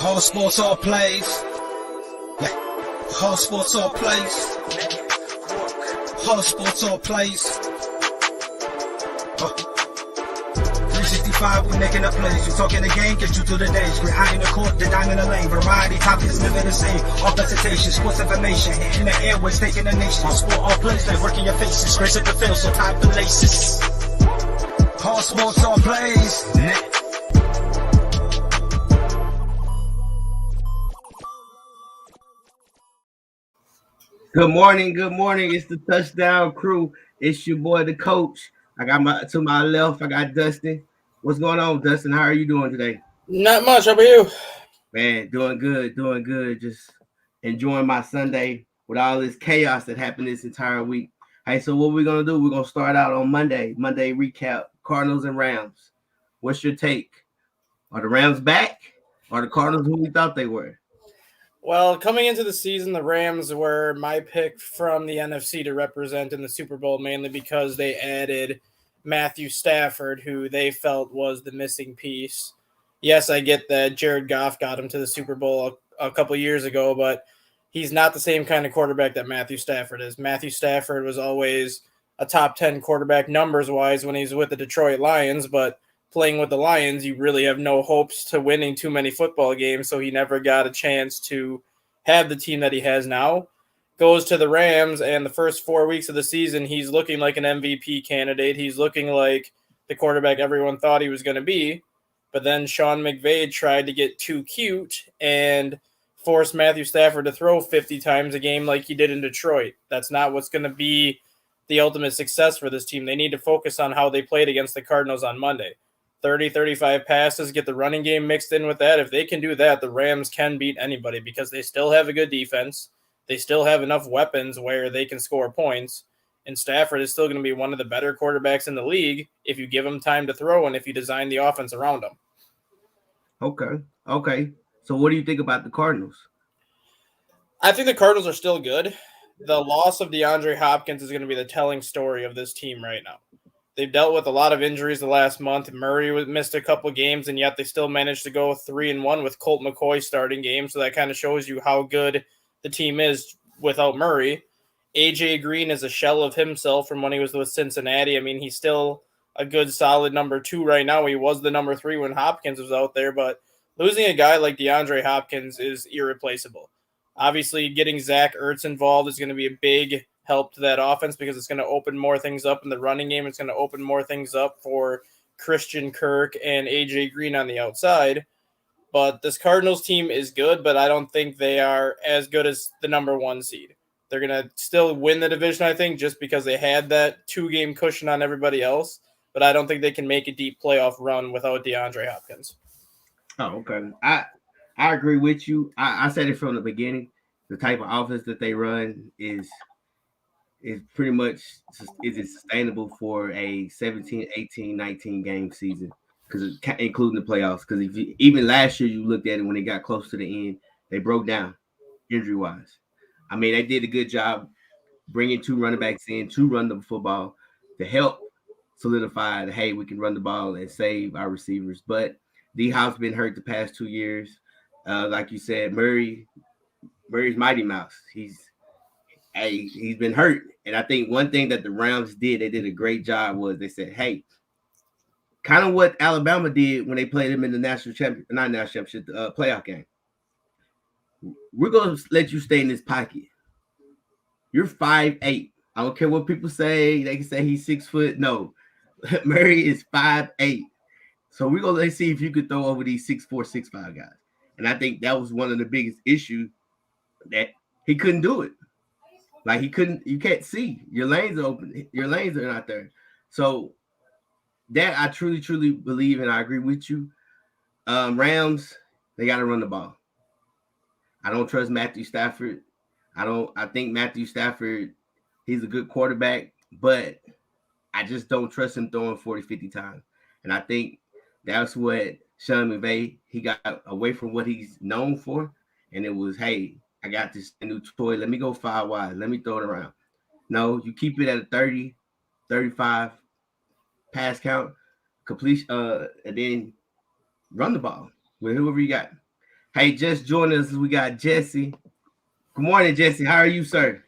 All sports, all plays. Yeah. All sports, all plays. All sports, all plays. 365, we making up plays. You talking the game, get you to the days. We're high in the court, the dime in the lane. Variety topics, living the same. All presentation, sports information. In the airways, taking the nation. All sport, all plays, they working your faces. Grace at the field, so tie the laces. All sports, all plays. Good morning. It's the Touchdown Crew. It's your boy, the coach. I got to my left, I got Dustin. What's going on, Dustin? How are you doing today? Not much. How about you? Man, doing good. Just enjoying my Sunday with all this chaos that happened this entire week. Hey, so what we're going to do, we're going to start out on Monday recap, Cardinals and Rams. What's your take? Are the Rams back? Are the Cardinals who we thought they were? Well, coming into the season, the Rams were my pick from the NFC to represent in the Super Bowl, mainly because they added Matthew Stafford, who they felt was the missing piece. Yes, I get that Jared Goff got him to the Super Bowl a couple years ago, but he's not the same kind of quarterback that Matthew Stafford is. Matthew Stafford was always a top 10 quarterback numbers-wise when he's with the Detroit Lions, but playing with the Lions, you really have no hopes to winning too many football games, so he never got a chance to have the team that he has now. Goes to the Rams, and the first 4 weeks of the season, he's looking like an MVP candidate. He's looking like the quarterback everyone thought he was going to be, but then Sean McVay tried to get too cute and force Matthew Stafford to throw 50 times a game like he did in Detroit. That's not what's going to be the ultimate success for this team. They need to focus on how they played against the Cardinals on Monday. 30, 35 passes, get the running game mixed in with that. If they can do that, the Rams can beat anybody because they still have a good defense. They still have enough weapons where they can score points. And Stafford is still going to be one of the better quarterbacks in the league if you give him time to throw and if you design the offense around him. Okay. So what do you think about the Cardinals? I think the Cardinals are still good. The loss of DeAndre Hopkins is going to be the telling story of this team right now. They've dealt with a lot of injuries the last month. Murray missed a couple games, and yet they still managed to go 3-1 with Colt McCoy starting games. So that kind of shows you how good the team is without Murray. AJ Green is a shell of himself from when he was with Cincinnati. I mean, he's still a good, solid number 2 right now. He was the number 3 when Hopkins was out there, but losing a guy like DeAndre Hopkins is irreplaceable. Obviously, getting Zach Ertz involved is going to be a big help to that offense because it's going to open more things up in the running game. It's going to open more things up for Christian Kirk and AJ Green on the outside. But this Cardinals team is good, but I don't think they are as good as the number 1 seed. They're going to still win the division, I think, just because they had that 2-game cushion on everybody else. But I don't think they can make a deep playoff run without DeAndre Hopkins. Oh, okay. I agree with you. I said it from the beginning. The type of offense that they run is pretty much is it sustainable for a 17, 18, 19 game season, because including the playoffs. Because if even last year you looked at it when it got close to the end, they broke down injury wise. I mean, they did a good job bringing 2 running backs in to run the football to help solidify that, hey, we can run the ball and save our receivers. But D-Hop's been hurt the past 2 years. Like you said, Murray's Mighty Mouse. He's been hurt. And I think one thing that the Rams did, they did a great job, was they said, hey, kind of what Alabama did when they played them in the playoff game. We're going to let you stay in this pocket. You're 5'8". I don't care what people say. They can say he's 6 foot. No, Murray is 5'8". So we're going to see if you could throw over these 6'4", 6'5" guys. And I think that was one of the biggest issues, that he couldn't do it. Like you can't see. Your lanes are open. Your lanes are not there. So that I truly, truly believe, and I agree with you. Rams, they got to run the ball. I don't trust Matthew Stafford. I think Matthew Stafford, he's a good quarterback, but I just don't trust him throwing 40, 50 times. And I think that's what Sean McVay, he got away from what he's known for. And it was, hey, I got this new toy. Let me go 5 wide. Let me throw it around. No, you keep it at a 30, 35 pass count, completion, and then run the ball with whoever you got. Hey, just join us. We got Jesse. Good morning, Jesse. How are you, sir?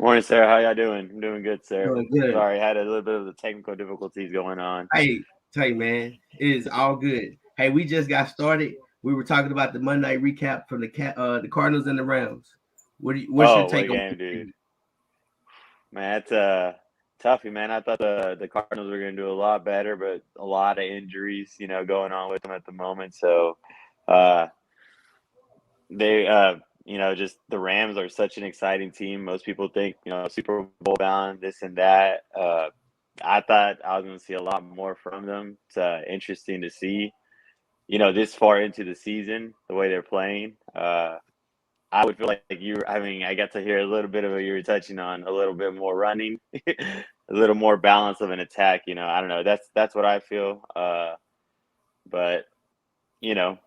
Morning, sir. How y'all doing? I'm doing good, sir. Doing good. Sorry, I had a little bit of the technical difficulties going on. Hey, tell you, man, it is all good. Hey, we just got started. We were talking about the Monday night recap from the Cardinals and the Rams. What's your take what on game, dude? Man, that's toughie, man. I thought the Cardinals were going to do a lot better, but a lot of injuries, going on with them at the moment. So, just the Rams are such an exciting team. Most people think, Super Bowl bound, this and that. I thought I was going to see a lot more from them. It's interesting to see, this far into the season, the way they're playing. I would feel like I got to hear a little bit of what you were touching on, a little bit more running, a little more balance of an attack. I don't know. That's what I feel. But, to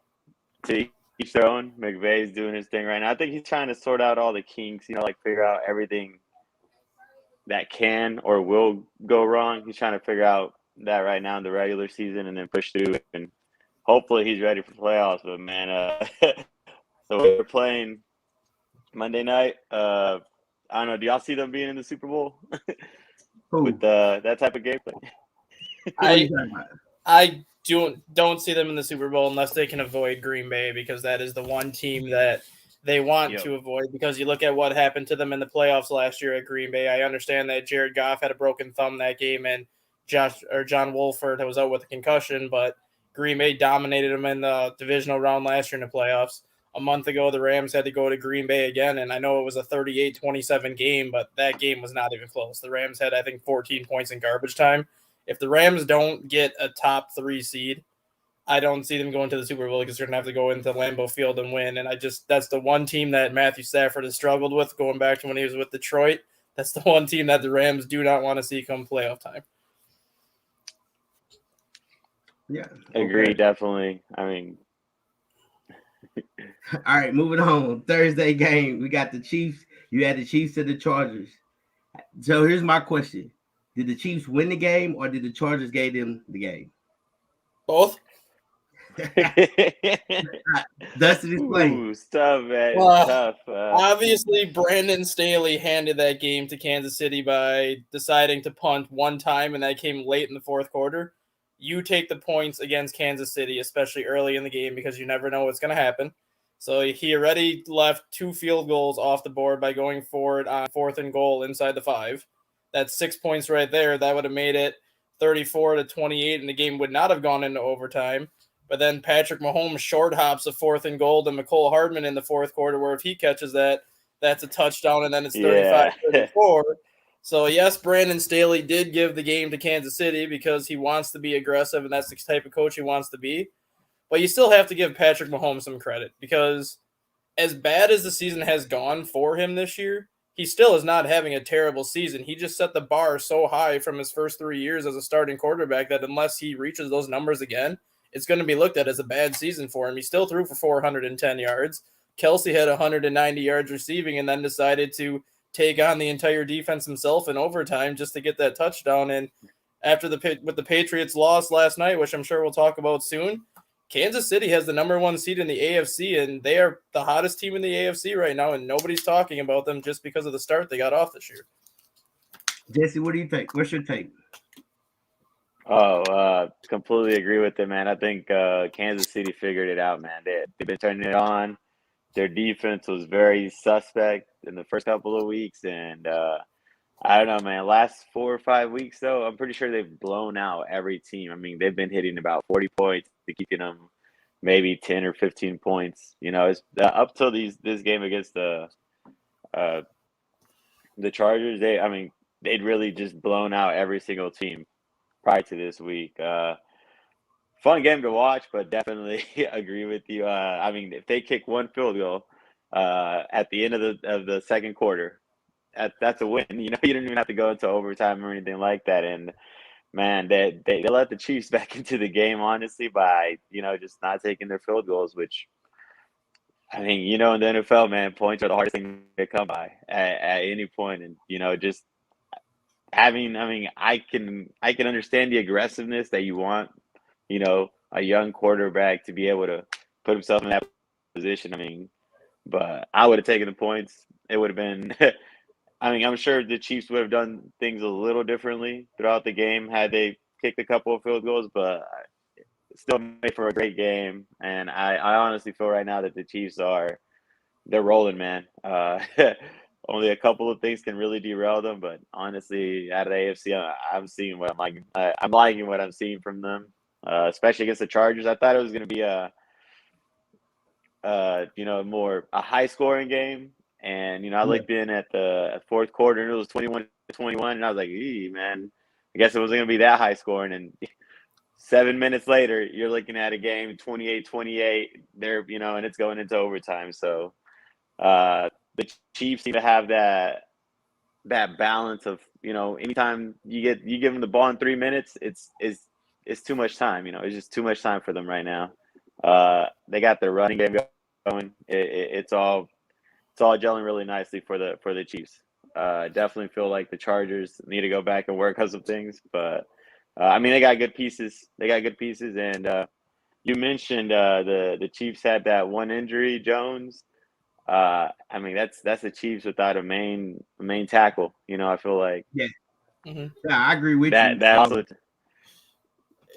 each their own. McVay's doing his thing right now. I think he's trying to sort out all the kinks, figure out everything that can or will go wrong. He's trying to figure out that right now in the regular season and then push through. And hopefully he's ready for playoffs. But, man, so we're playing Monday night. I don't know. Do y'all see them being in the Super Bowl with that type of gameplay? I don't see them in the Super Bowl unless they can avoid Green Bay, because that is the one team that they want to avoid, because you look at what happened to them in the playoffs last year at Green Bay. I understand that Jared Goff had a broken thumb that game and John Wolford was out with a concussion, but Green Bay dominated them in the divisional round last year in the playoffs. A month ago, the Rams had to go to Green Bay again, and I know it was a 38-27 game, but that game was not even close. The Rams had, I think, 14 points in garbage time. If the Rams don't get a top 3 seed, I don't see them going to the Super Bowl, because they're going to have to go into Lambeau Field and win. And that's the one team that Matthew Stafford has struggled with going back to when he was with Detroit. That's the one team that the Rams do not want to see come playoff time. Yeah. Agree, definitely. I mean, all right, moving on. Thursday game, we got the Chiefs. You had the Chiefs and the Chargers. So here's my question. Did the Chiefs win the game, or did the Chargers gave them the game? Both. Dustin is playing. Ooh, tough, man. Tough. Obviously, Brandon Staley handed that game to Kansas City by deciding to punt one time, and that came late in the fourth quarter. You take the points against Kansas City, especially early in the game, because you never know what's going to happen. So he already left 2 field goals off the board by going for it on 4th and goal inside the 5. That's 6 points right there. That would have made it 34-28, and the game would not have gone into overtime. But then Patrick Mahomes short hops a 4th and goal to McCole Hardman in the fourth quarter, where if he catches that, that's a touchdown, and then it's 35-34. So, yes, Brandon Staley did give the game to Kansas City because he wants to be aggressive, and that's the type of coach he wants to be. But you still have to give Patrick Mahomes some credit, because as bad as the season has gone for him this year, he still is not having a terrible season. He just set the bar so high from his first 3 years as a starting quarterback that unless he reaches those numbers again, it's going to be looked at as a bad season for him. He still threw for 410 yards. Kelsey had 190 yards receiving and then decided to take on the entire defense himself in overtime just to get that touchdown. And after with the Patriots loss last night, which I'm sure we'll talk about soon, Kansas City has the number 1 seed in the AFC, and they are the hottest team in the AFC right now, and nobody's talking about them just because of the start they got off this year. Jesse, what do you think? What's your take? Completely agree with it, man. I think Kansas City figured it out, man. They've been turning it on. Their defense was very suspect in the first couple of weeks, and I don't know, man. Last 4 or 5 weeks, though, I'm pretty sure they've blown out every team. I mean, they've been hitting about 40 points to keeping them maybe 10 or 15 points. It's up till this game against the Chargers. They'd really just blown out every single team prior to this week. Fun game to watch, but definitely agree with you. If they kick 1 field goal at the end of the second quarter, that's a win. You don't even have to go into overtime or anything like that. And man, they let the Chiefs back into the game, honestly, by just not taking their field goals. Which, in the NFL, man, points are the hardest thing to come by at any point. And just having, I can understand the aggressiveness that you want. A young quarterback to be able to put himself in that position. I mean, but I would have taken the points. It would have been. I mean, I'm sure the Chiefs would have done things a little differently throughout the game had they kicked a couple of field goals, but still made for a great game. And I honestly feel right now that the Chiefs they're rolling, man. Only a couple of things can really derail them, but honestly, out of the AFC, I'm seeing what I'm liking. I'm liking what I'm seeing from them, especially against the Chargers. I thought it was going to be more a high scoring game. And, I looked in at the fourth quarter and it was 21-21. And I was like, man, I guess it wasn't going to be that high scoring. And 7 minutes later, you're looking at a game 28-28 there, and it's going into overtime. So the Chiefs seem to have that balance of, anytime you give them the ball in 3 minutes, it's too much time. It's just too much time for them right now. They got their running game going. It's all gelling really nicely for the Chiefs. Definitely feel like the Chargers need to go back and work on some things, but they got good pieces. And you mentioned the Chiefs had that one injury, Jones. That's the Chiefs without a main tackle. I feel like yeah, Mm-hmm. yeah, I agree with you.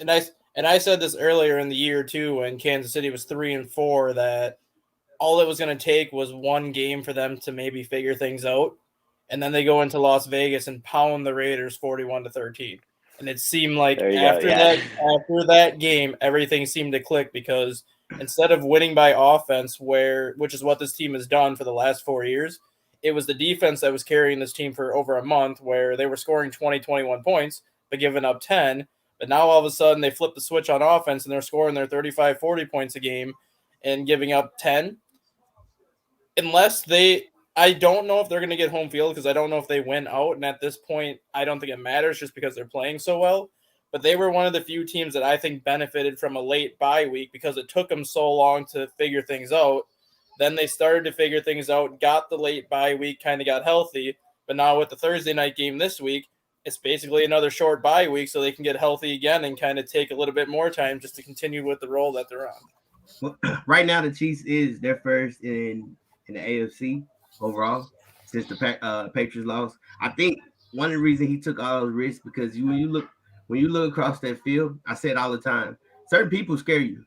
And I said this earlier in the year too, when Kansas City was 3-4, that all it was going to take was one game for them to maybe figure things out, and then they go into Las Vegas and pound the Raiders 41-13. And it seemed like after that game, everything seemed to click, because instead of winning by offense, which is what this team has done for the last 4 years, it was the defense that was carrying this team for over a month, where they were scoring 20, 21 points, but giving up 10. But now all of a sudden they flip the switch on offense and they're scoring their 35, 40 points a game and giving up 10. I don't know if they're going to get home field, because I don't know if they win out. And at this point, I don't think it matters, just because they're playing so well. But they were one of the few teams that I think benefited from a late bye week, because it took them so long to figure things out. Then they started to figure things out, got the late bye week, kind of got healthy. But now with the Thursday night game this week, it's basically another short bye week, so they can get healthy again and kind of take a little bit more time just to continue with the role that they're on. Well, right now, the Chiefs is their first in the AFC overall since the Patriots lost. I think one of the reasons he took all those risks, because when you look across that field, I say it all the time, certain people scare you.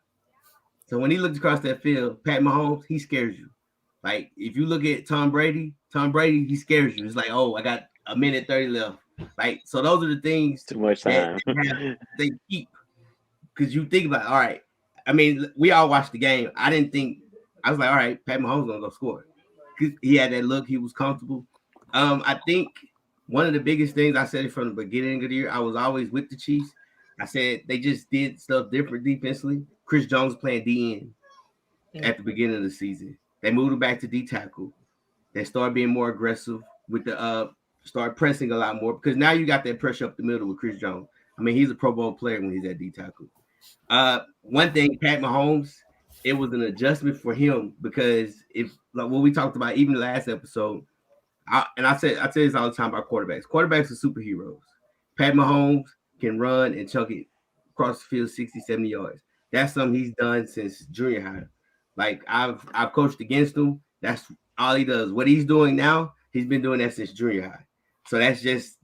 So when he looked across that field, Pat Mahomes, he scares you. Like, if you look at Tom Brady, he scares you. It's like, oh, I got a minute 30 left. Like, so those are the things too much time they keep. Because you think about, all right, we all watched the game. I was like, all right, Pat Mahomes gonna go score. He had that look. He was comfortable. I think one of the biggest things, I said it from the beginning of the year, I was always with the Chiefs. I said they just did stuff different defensively. Chris Jones playing DN at the beginning of the season. They moved him back to D tackle. They started being more aggressive with start pressing a lot more, because now you got that pressure up the middle with Chris Jones. He's a Pro Bowl player when he's at D tackle. One thing, Pat Mahomes, it was an adjustment for him, because like what we talked about even the last episode, I say this all the time about quarterbacks. Quarterbacks are superheroes. Pat Mahomes can run and chunk it across the field 60, 70 yards. That's something he's done since junior high. Like, I've coached against him. That's all he does. What he's doing now, he's been doing that since junior high. So that's just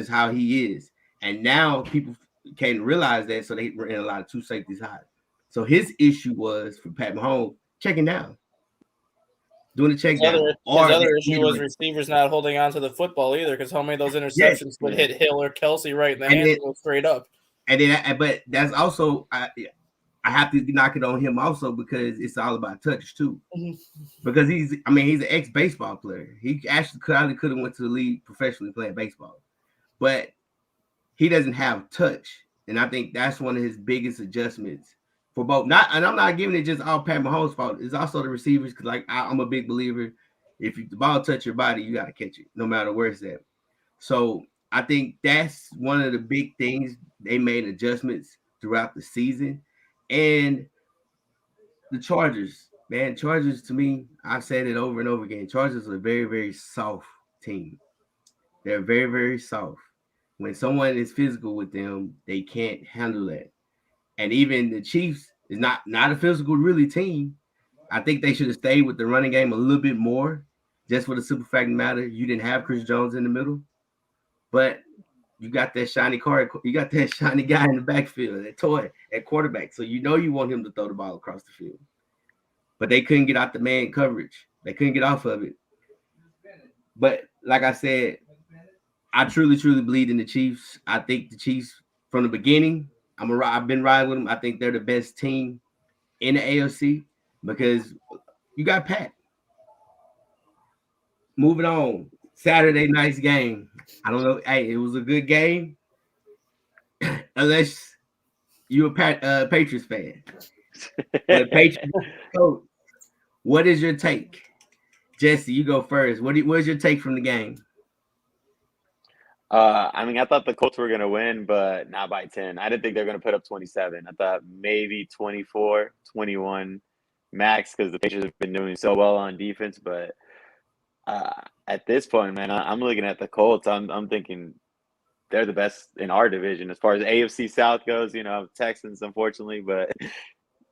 how he is. And now people can't realize that, so they ran a lot of two safeties high. So his issue was, for Pat Mahomes, checking down, doing a check down. His other issue was receivers not holding on to the football either, because how many of those interceptions would hit Hill or Kelsey right in the hands and go straight up? And then, but that's also, I have to knock it on him also, because it's all about touch too. Because he's an ex-baseball player. He actually could have went to the league professionally playing baseball, but he doesn't have touch. And I think that's one of his biggest adjustments for both. And I'm not giving it just all Pat Mahomes' fault. It's also the receivers, because like I'm a big believer, if the ball touch your body, you got to catch it, no matter where it's at. So I think that's one of the big things. They made adjustments throughout the season. And the Chargers, to me, I've said it over and over again, Chargers are a very, very soft team. They're very, very soft. When someone is physical with them, they can't handle that. And even the Chiefs is not a physical really team, I think they should have stayed with the running game a little bit more, just for the simple fact of the matter. You didn't have Chris Jones in the middle, but you got that shiny car. You got that shiny guy in the backfield, that toy at quarterback. So you know you want him to throw the ball across the field. But they couldn't get out the man coverage. They couldn't get off of it. But like I said, I truly believe in the Chiefs. I think the Chiefs from the beginning, I've been riding with them. I think they're the best team in the AFC because you got Pat. Moving on. Saturday night's game. I don't know. Hey, it was a good game. Unless you're a Patriots fan. The Patriots coach. What is your take? Jesse, you go first. What's your take from the game? I mean, I thought the Colts were going to win, but not by 10. I didn't think they were going to put up 27. I thought maybe 24, 21 max because the Patriots have been doing so well on defense. But at this point, man, I'm looking at the Colts. I'm thinking they're the best in our division as far as AFC South goes. You know, Texans, unfortunately, but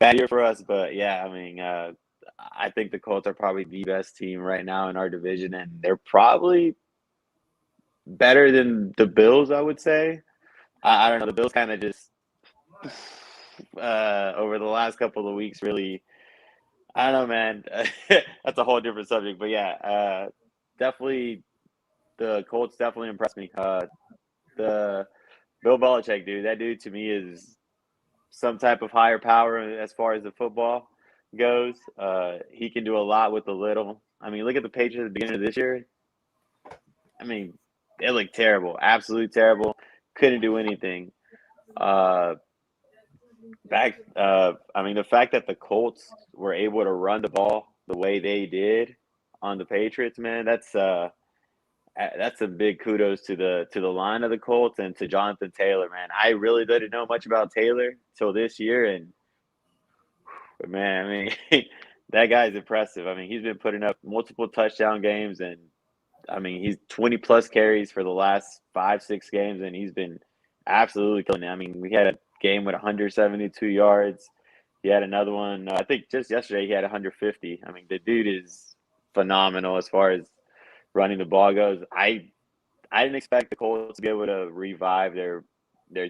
bad year for us. But, yeah, I mean, I think the Colts are probably the best team right now in our division, and they're probably better than the Bills, I would say. I don't know. The Bills kind of just over the last couple of weeks really – I don't know, man. That's a whole different subject. But, yeah, definitely the Colts definitely impressed me. The Bill Belichick, dude, that dude to me is some type of higher power as far as the football goes. He can do a lot with a little. I mean, look at the Patriots at the beginning of this year. I mean, they looked terrible, absolutely terrible. Couldn't do anything. I mean, the fact that the Colts were able to run the ball the way they did on the Patriots, man, that's a big kudos to the line of the Colts and to Jonathan Taylor, man. I really didn't know much about Taylor till this year, but man, I mean, that guy's impressive. I mean, he's been putting up multiple touchdown games, and I mean, he's 20 plus carries for the last 5-6 games, and he's been absolutely killing it. I mean, we had a game with 172 yards. He had another one. I think just yesterday he had 150. I mean, the dude is phenomenal as far as running the ball goes. I didn't expect the Colts to be able to revive their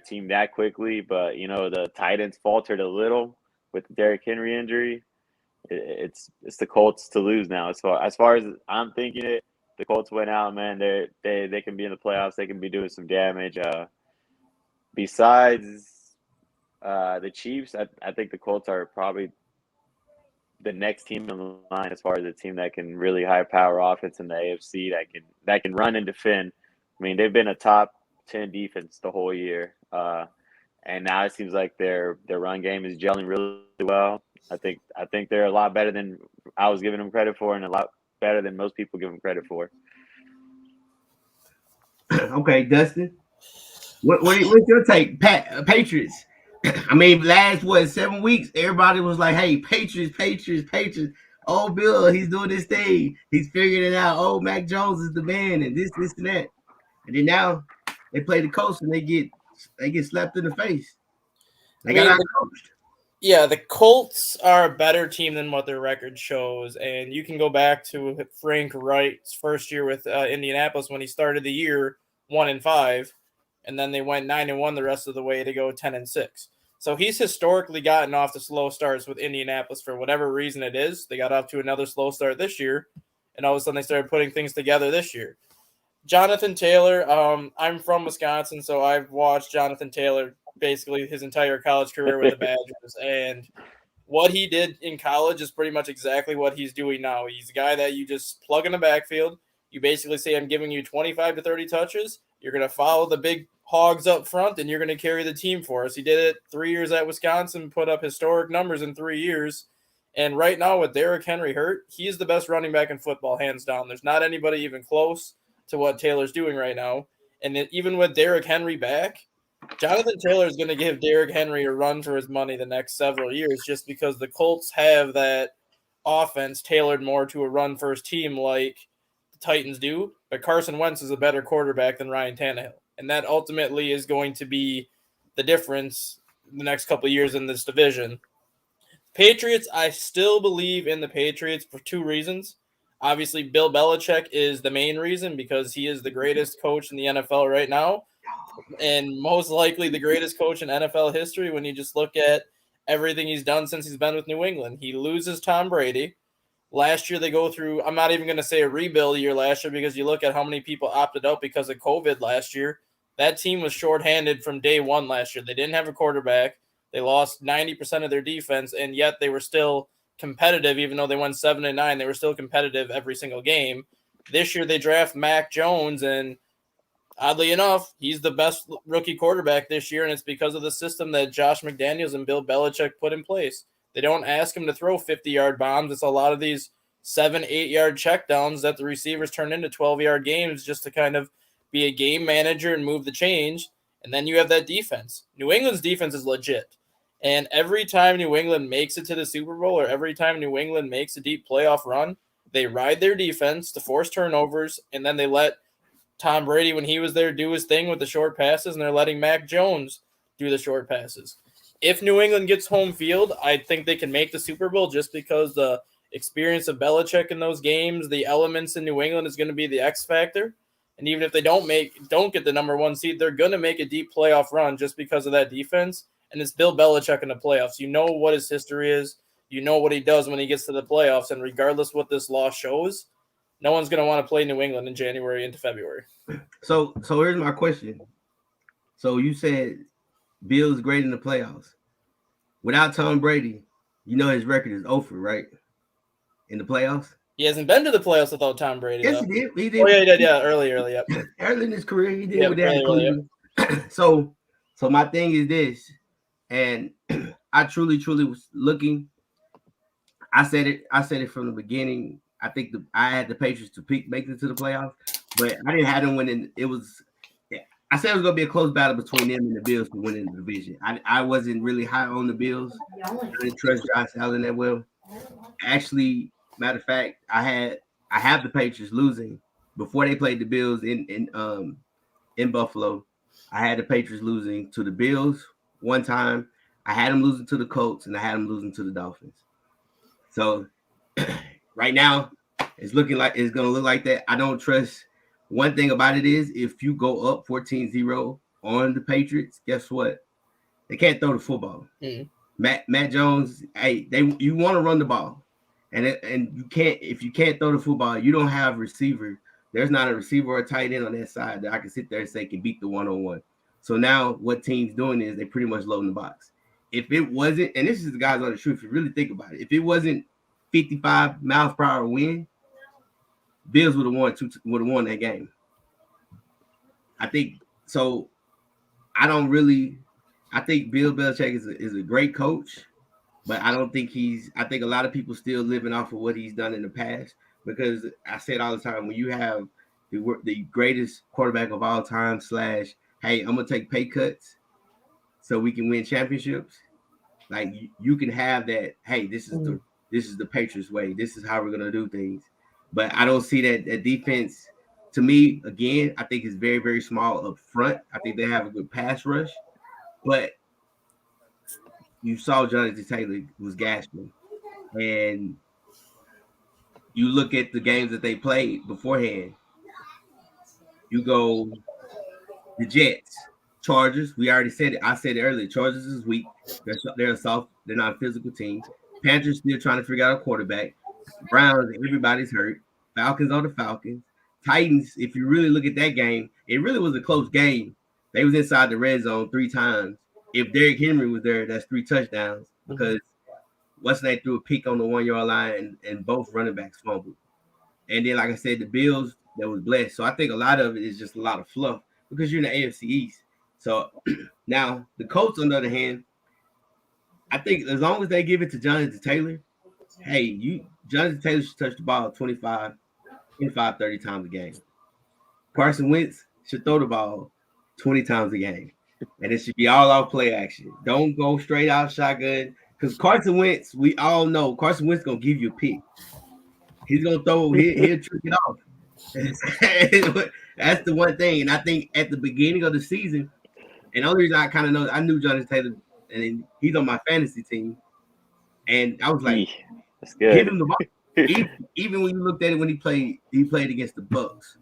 team that quickly, but you know the Titans faltered a little with the Derrick Henry injury. It's the Colts to lose now. As far as I'm thinking it, the Colts went out, man. They can be in the playoffs. They can be doing some damage. Besides the Chiefs, I think the Colts are probably the next team in the line as far as a team that can really high power offense in the AFC that can run and defend. I mean, they've been a top 10 defense the whole year, and now it seems like their run game is gelling really well. I think they're a lot better than I was giving them credit for, and a lot better than most people give them credit for. Okay, Dustin, what's your take? Patriots. I mean, last 7 weeks, everybody was like, "Hey, Patriots." Oh, Bill, he's doing this thing. He's figuring it out. Oh, Mac Jones is the man, and this and that. And then now they play the Colts and they get slapped in the face. They got out-coached. Yeah, the Colts are a better team than what their record shows, and you can go back to Frank Wright's first year with Indianapolis when he started the year 1-5, and then they went 9-1 the rest of the way to go 10-6. So he's historically gotten off to slow starts with Indianapolis for whatever reason it is. They got off to another slow start this year, and all of a sudden they started putting things together this year. Jonathan Taylor, I'm from Wisconsin, so I've watched Jonathan Taylor basically his entire college career with the Badgers, and what he did in college is pretty much exactly what he's doing now. He's a guy that you just plug in the backfield. You basically say, I'm giving you 25 to 30 touches. You're going to follow the big hogs up front, and you're going to carry the team for us. He did it 3 years at Wisconsin, put up historic numbers in 3 years. And right now with Derrick Henry hurt, he's the best running back in football, hands down. There's not anybody even close to what Taylor's doing right now. And then even with Derrick Henry back, Jonathan Taylor is going to give Derrick Henry a run for his money the next several years just because the Colts have that offense tailored more to a run-first team like the Titans do. But Carson Wentz is a better quarterback than Ryan Tannehill. And that ultimately is going to be the difference in the next couple of years in this division. Patriots, I still believe in the Patriots for two reasons. Obviously, Bill Belichick is the main reason because he is the greatest coach in the NFL right now, and most likely the greatest coach in NFL history when you just look at everything he's done since he's been with New England. He loses Tom Brady. Last year they go through, I'm not even going to say a rebuild year last year because you look at how many people opted out because of COVID last year. That team was shorthanded from day one last year. They didn't have a quarterback. They lost 90% of their defense, and yet they were still competitive. Even though they won 7-9, they were still competitive every single game. This year they draft Mac Jones, and oddly enough, he's the best rookie quarterback this year, and it's because of the system that Josh McDaniels and Bill Belichick put in place. They don't ask him to throw 50-yard bombs. It's a lot of these 7-8-yard checkdowns that the receivers turn into 12-yard games just to kind of be a game manager and move the change. And then you have that defense. New England's defense is legit. And every time New England makes it to the Super Bowl or every time New England makes a deep playoff run, they ride their defense to force turnovers, and then they let Tom Brady, when he was there, do his thing with the short passes, and they're letting Mac Jones do the short passes. If New England gets home field, I think they can make the Super Bowl just because the experience of Belichick in those games, the elements in New England is going to be the X factor. And even if they don't get the number one seed, they're going to make a deep playoff run just because of that defense. And it's Bill Belichick in the playoffs. You know what his history is. You know what he does when he gets to the playoffs. And regardless what this loss shows, no one's going to want to play New England in January into February. So here's my question. So you said Bill's great in the playoffs. Without Tom Brady, you know his record is 0-for, right? In the playoffs? He hasn't been to the playoffs without Tom Brady. Yes, though. he did. Oh, yeah, he did. Yeah, early, yep. Early in his career, he did with that. Early. So my thing is this, and I truly was looking. I said it from the beginning. I think I had the Patriots to make it to the playoffs, but I didn't have them winning. I said it was going to be a close battle between them and the Bills for winning the division. I wasn't really high on the Bills. I didn't trust Josh Allen that well. Actually, matter of fact, I have the Patriots losing before they played the Bills in Buffalo. I had the Patriots losing to the Bills one time. I had them losing to the Colts, and I had them losing to the Dolphins. So right now, it's going to look like that. I don't trust. One thing about it is if you go up 14-0 on the Patriots, guess what? They can't throw the football. Mm-hmm. Matt Jones, you want to run the ball. And you can't, if you can't throw the football, you don't have receiver. There's not a receiver or a tight end on that side that I can sit there and say can beat the one-on-one. So now what team's doing is they pretty much loading the box. If it wasn't, and this is the guys on the truth, if you really think about it, if it wasn't 55 miles per hour wind, Bills would have won that game. I think so. I think Bill Belichick is a great coach, but I don't think I think a lot of people still living off of what he's done in the past, because I say it all the time, when you have the greatest quarterback of all time / hey, I'm going to take pay cuts so we can win championships. Like you can have that. Hey, this is the Patriots way. This is how we're going to do things. But I don't see that defense. To me, again, I think it's very, very small up front. I think they have a good pass rush. But you saw Jonathan Taylor was gasping. And you look at the games that they played beforehand. You go the Jets, Chargers. We already said it. I said it earlier. Chargers is weak. They're soft. They're not a physical team. Panthers still trying to figure out a quarterback. Browns, everybody's hurt. Falcons are the Falcons. Titans, if you really look at that game, it really was a close game. They was inside the red zone 3 times. If Derrick Henry was there, that's 3 touchdowns because Weston threw a pick on the 1-yard line and both running backs fumbled. And then, like I said, the Bills, that was blessed. So I think a lot of it is just a lot of fluff because you're in the AFC East. So now the Colts, on the other hand, I think as long as they give it to Jonathan Taylor, hey, Jonathan Taylor should touch the ball 25, 30 times a game. Carson Wentz should throw the ball 20 times a game. And it should be all out play action. Don't go straight out shotgun. Because Carson Wentz, we all know Carson Wentz going to give you a pick. He's going to throw, he'll trick it off. That's the one thing. And I think at the beginning of the season, and the only reason I kind of know, I knew Jonathan Taylor, and he's on my fantasy team. And I was like, That's give good. him the ball. Even when you looked at it when he played against the Bucks,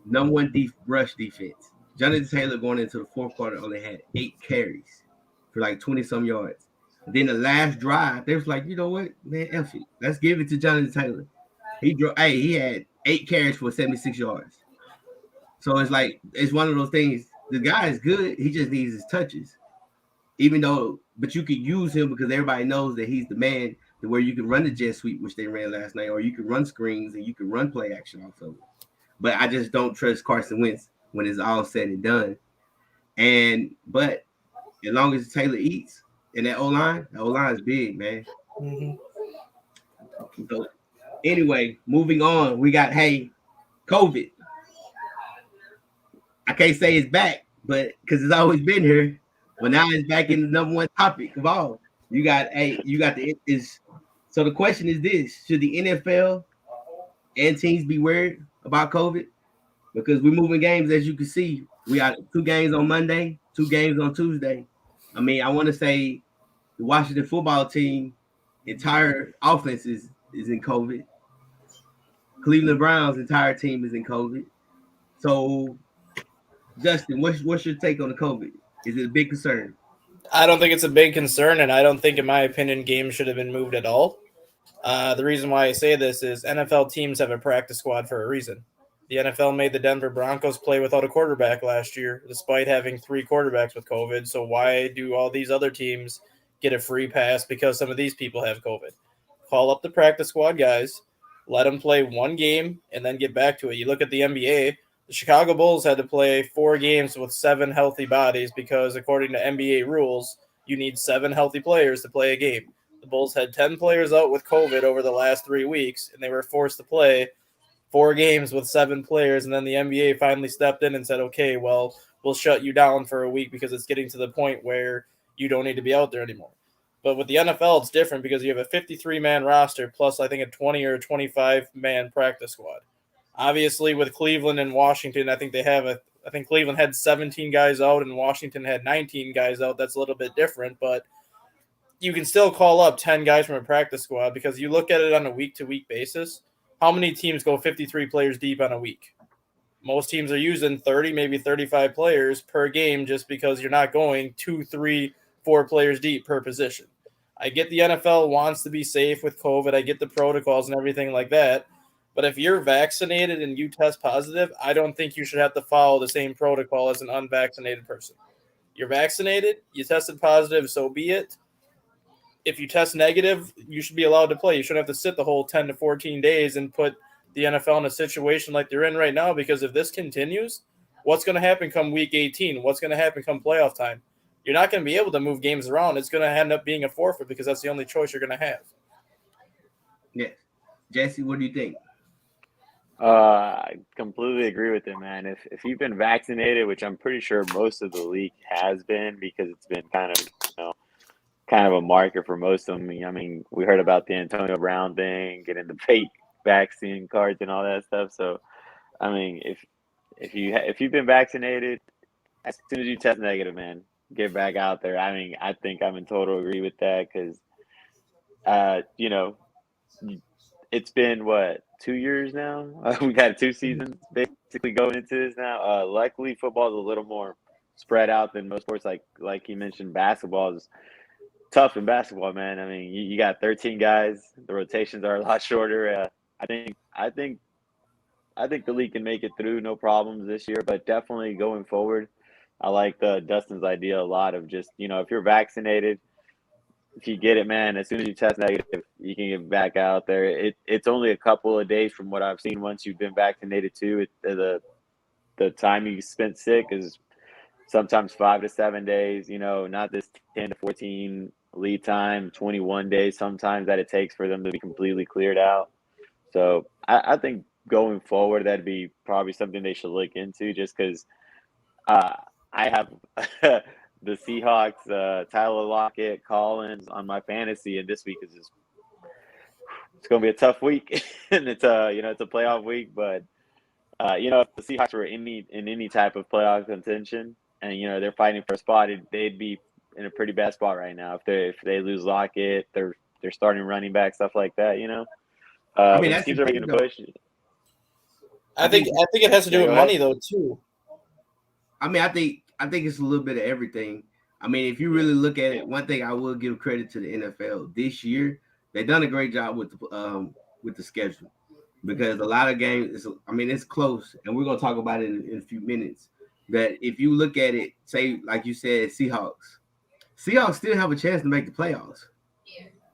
number one rush defense. Jonathan Taylor going into the fourth quarter only had 8 carries for like 20-some yards. And then the last drive, they was like, you know what, man, F it. Let's give it to Jonathan Taylor. He had 8 carries for 76 yards. So it's like, it's one of those things. The guy is good. He just needs his touches. But you could use him because everybody knows that he's the man to where you can run the jet sweep, which they ran last night, or you can run screens and you can run play action off of it. But I just don't trust Carson Wentz when it's all said and done. But as long as Taylor eats and that O-line is big, man. Mm-hmm. So anyway, moving on, we got COVID. I can't say it's back, but because it's always been here. But now it's back in the number one topic of all. So the question is this: should the NFL and teams be worried about COVID? Because we're moving games, as you can see. We got 2 games on Monday, 2 games on Tuesday. I mean, I want to say the Washington football team entire offense is in COVID. Cleveland Browns entire team is in COVID. So, Justin, what's your take on the COVID? Is it a big concern? I don't think it's a big concern, and I don't think, in my opinion, games should have been moved at all. The reason why I say this is NFL teams have a practice squad for a reason. The NFL made the Denver Broncos play without a quarterback last year, despite having 3 quarterbacks with COVID. So why do all these other teams get a free pass because some of these people have COVID? Call up the practice squad guys, let them play 1 game, and then get back to it. You look at the NBA, the Chicago Bulls had to play 4 games with 7 healthy bodies because, according to NBA rules, you need 7 healthy players to play a game. The Bulls had 10 players out with COVID over the last 3 weeks, and they were forced to play 4 games with 7 players. And then the NBA finally stepped in and said, okay, well, we'll shut you down for a week because it's getting to the point where you don't need to be out there anymore. But with the NFL, it's different because you have a 53-man roster plus, I think, a 20 or 25-man practice squad. Obviously, with Cleveland and Washington, I think Cleveland had 17 guys out and Washington had 19 guys out. That's a little bit different, but you can still call up 10 guys from a practice squad because you look at it on a week-to-week basis. How many teams go 53 players deep on a week? Most teams are using 30, maybe 35 players per game just because you're not going 2, 3, 4 players deep per position. I get the NFL wants to be safe with COVID. I get the protocols and everything like that. But if you're vaccinated and you test positive, I don't think you should have to follow the same protocol as an unvaccinated person. You're vaccinated, you tested positive, so be it. If you test negative, you should be allowed to play. You shouldn't have to sit the whole 10 to 14 days and put the NFL in a situation like they're in right now, because if this continues, what's going to happen come week 18? What's going to happen come playoff time? You're not going to be able to move games around. It's going to end up being a forfeit because that's the only choice you're going to have. Yeah. Jesse, what do you think? I completely agree with it, man. If you've been vaccinated, which I'm pretty sure most of the league has been, because it's been kind of a marker for most of them. I mean, we heard about the Antonio Brown thing, getting the fake vaccine cards and all that stuff. So, I mean, if you've been vaccinated, as soon as you test negative, man, get back out there. I mean, I think I'm in total agree with that because, it's been 2 years now. We got 2 seasons basically going into this now. Luckily, football is a little more spread out than most sports. Like you mentioned, basketball is tough in basketball, man. I mean, you got 13 guys. The rotations are a lot shorter. I think the league can make it through no problems this year, but definitely going forward, I like Dustin's idea a lot of just, if you're vaccinated, if you get it, man, as soon as you test negative, you can get back out there. It's only a couple of days from what I've seen once you've been vaccinated too. The time you spent sick is sometimes 5 to 7 days, not this 10 to 14 lead time, 21 days sometimes that it takes for them to be completely cleared out. So I think going forward, that'd be probably something they should look into, just because I have the Seahawks, Tyler Lockett, Collins on my fantasy, and this week is it's going to be a tough week, and it's a playoff week. But if the Seahawks were in any type of playoff contention, and they're fighting for a spot, they'd be in a pretty bad spot right now. If they lose Lockett, they're their starting running back, stuff like that. I mean, when that's teams the are making thing, a push. I think it has to do Yeah, with go ahead. money though too. I mean, I think it's a little bit of everything. I mean, if you really look at it, one thing I will give credit to the NFL this year, they've done a great job with the schedule, because a lot of games, it's close, and we're gonna talk about it in a few minutes. That if you look at it, say like you said, Seahawks still have a chance to make the playoffs.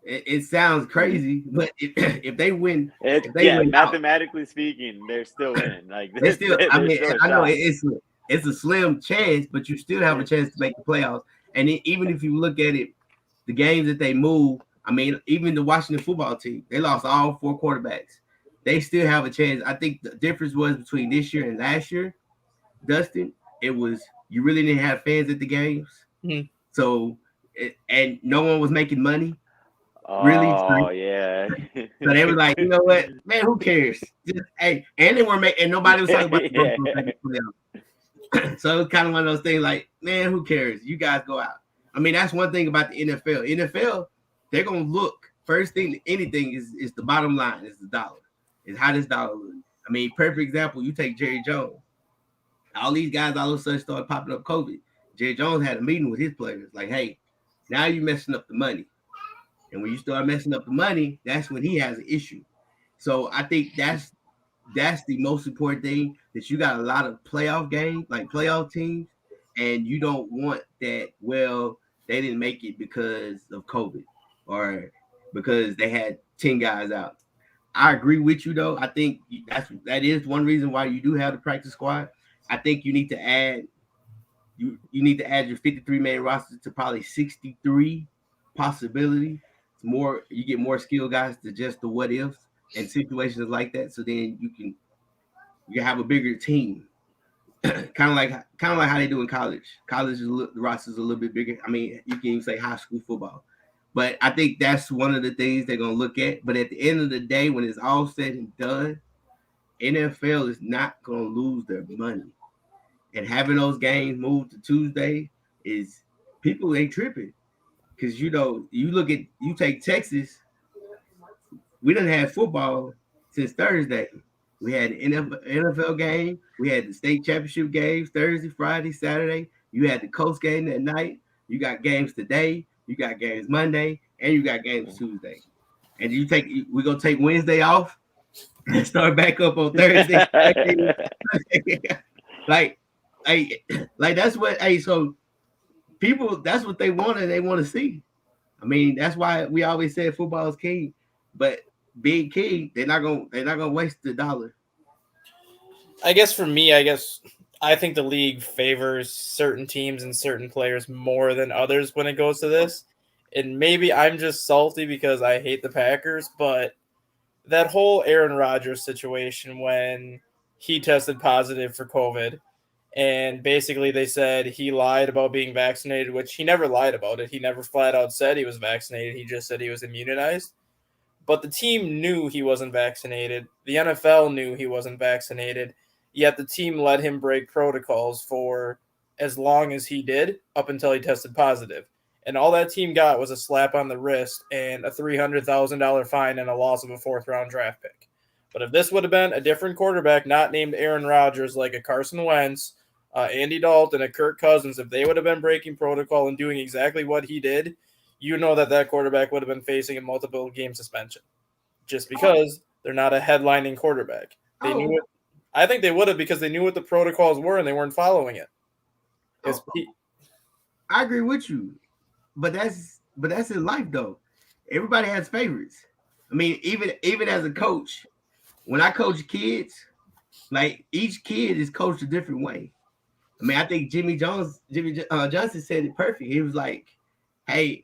It sounds crazy, but if they win, win out, Mathematically speaking, they're still winning. Like they still. I there's mean, still a I know shot. it's a slim chance, but you still have a chance to make the playoffs. And even if you look at it, the games that they move, I mean, even the Washington football team, they lost all 4 quarterbacks. They still have a chance. I think the difference was between this year and last year, Dustin, it was you really didn't have fans at the games. Mhm. So, and no one was making money. Oh, Really? yeah. So they were like, you know what, man, who cares? Just, hey, and they weren't making, and nobody was talking about the Broncos making the playoffs. So it was kind of one of those things like, man, who cares? You guys go out. I mean, that's one thing about the NFL. NFL, they're gonna look first thing. Anything is the bottom line. Is the dollar. Is how this dollar looks. I mean, perfect example. You take Jerry Jones. All these guys all of a sudden started popping up COVID. Jerry Jones had a meeting with his players, like, hey, now you're messing up the money. And when you start messing up the money, that's when he has an issue. So I think that's the most important thing, that you got a lot of playoff games, like playoff teams, and you don't want that, well, they didn't make it because of COVID or because they had 10 guys out. I agree with you, though. I think that is one reason why you do have the practice squad. I think you need to add you need to add your 53-man roster to probably 63 possibility. It's more, you get more skill guys to just the what ifs and situations like that. So then you have a bigger team. kind of like how they do in college. College the roster is a little bit bigger. I mean, you can even say high school football. But I think that's one of the things they're gonna look at. But at the end of the day, when it's all said and done, NFL is not gonna lose their money. And having those games moved to Tuesday is, people ain't tripping. Because you take Texas, we done had football since Thursday. We had an NFL game, we had the state championship games Thursday, Friday, Saturday. You had the Coast game that night. You got games today, you got games Monday, and you got games Tuesday. And we're gonna take Wednesday off and start back up on Thursday. like that's what so people, that's what they want, and they want to see. I mean, that's why we always said football is king, but being king, they're not gonna waste the dollar. I guess for me, I think the league favors certain teams and certain players more than others when it goes to this. And maybe I'm just salty because I hate the Packers, but that whole Aaron Rodgers situation when he tested positive for COVID, and basically they said he lied about being vaccinated, which he never lied about it. He never flat out said he was vaccinated. He just said he was immunized. But the team knew he wasn't vaccinated. The NFL knew he wasn't vaccinated. Yet the team let him break protocols for as long as he did, up until he tested positive. And all that team got was a slap on the wrist and a $300,000 fine and a loss of a 4th-round draft pick. But if this would have been a different quarterback, not named Aaron Rodgers, like a Carson Wentz, Andy Dalton, a Kirk Cousins, if they would have been breaking protocol and doing exactly what he did, you know that quarterback would have been facing a multiple-game suspension, just because they're not a headlining quarterback. They knew it. I think they would have, because they knew what the protocols were and they weren't following it. I agree with you, but that's in life though. Everybody has favorites. I mean, even as a coach, when I coach kids, like each kid is coached a different way. I mean, I think Jimmy Johnson said it perfect. He was like, "Hey,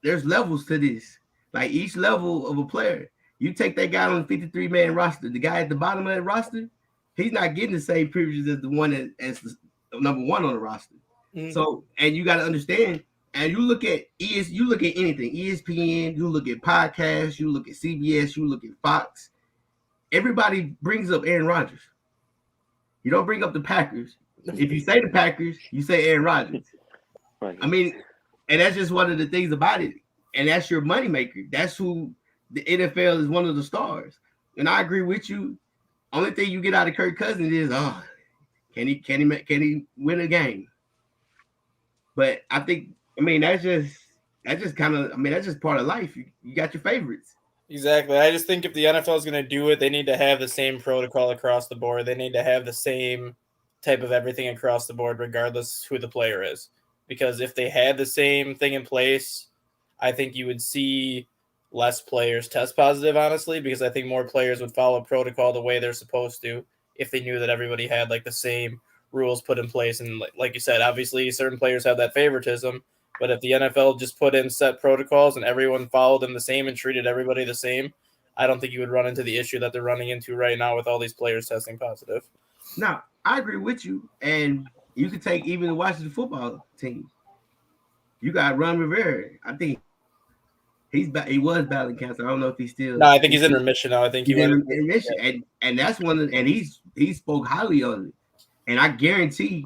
there's levels to this. Like each level of a player, you take that guy on the 53-man roster, the guy at the bottom of that roster, he's not getting the same privileges as the one as the number one on the roster. Mm-hmm. So, and you got to understand, and you look at anything, ESPN, you look at podcasts, you look at CBS, you look at Fox. Everybody brings up Aaron Rodgers. You don't bring up the Packers. If you say the Packers, you say Aaron Rodgers. I mean, and that's just one of the things about it. and that's your moneymaker. That's who the NFL is, one of the stars. And I agree with you. Only thing you get out of Kirk Cousins is, can he win a game? But I think, that's just kind of, that's just part of life. You got your favorites. Exactly. I just think if the NFL is going to do it, they need to have the same protocol across the board. They need to have the same type of everything across the board, regardless who the player is. Because if they had the same thing in place, I think you would see less players test positive, honestly, because I think more players would follow protocol the way they're supposed to if they knew that everybody had like the same rules put in place. And like you said, obviously certain players have that favoritism, but if the NFL just put in set protocols and everyone followed them the same and treated everybody the same, I don't think you would run into the issue that they're running into right now with all these players testing positive. No, I agree with you. And you can take even the Washington football team. You got Ron Rivera. I think he was battling cancer. I don't know if he's still. No, I think he's in remission now. I think he's in remission. Yeah. And that's and he spoke highly on it. And I guarantee,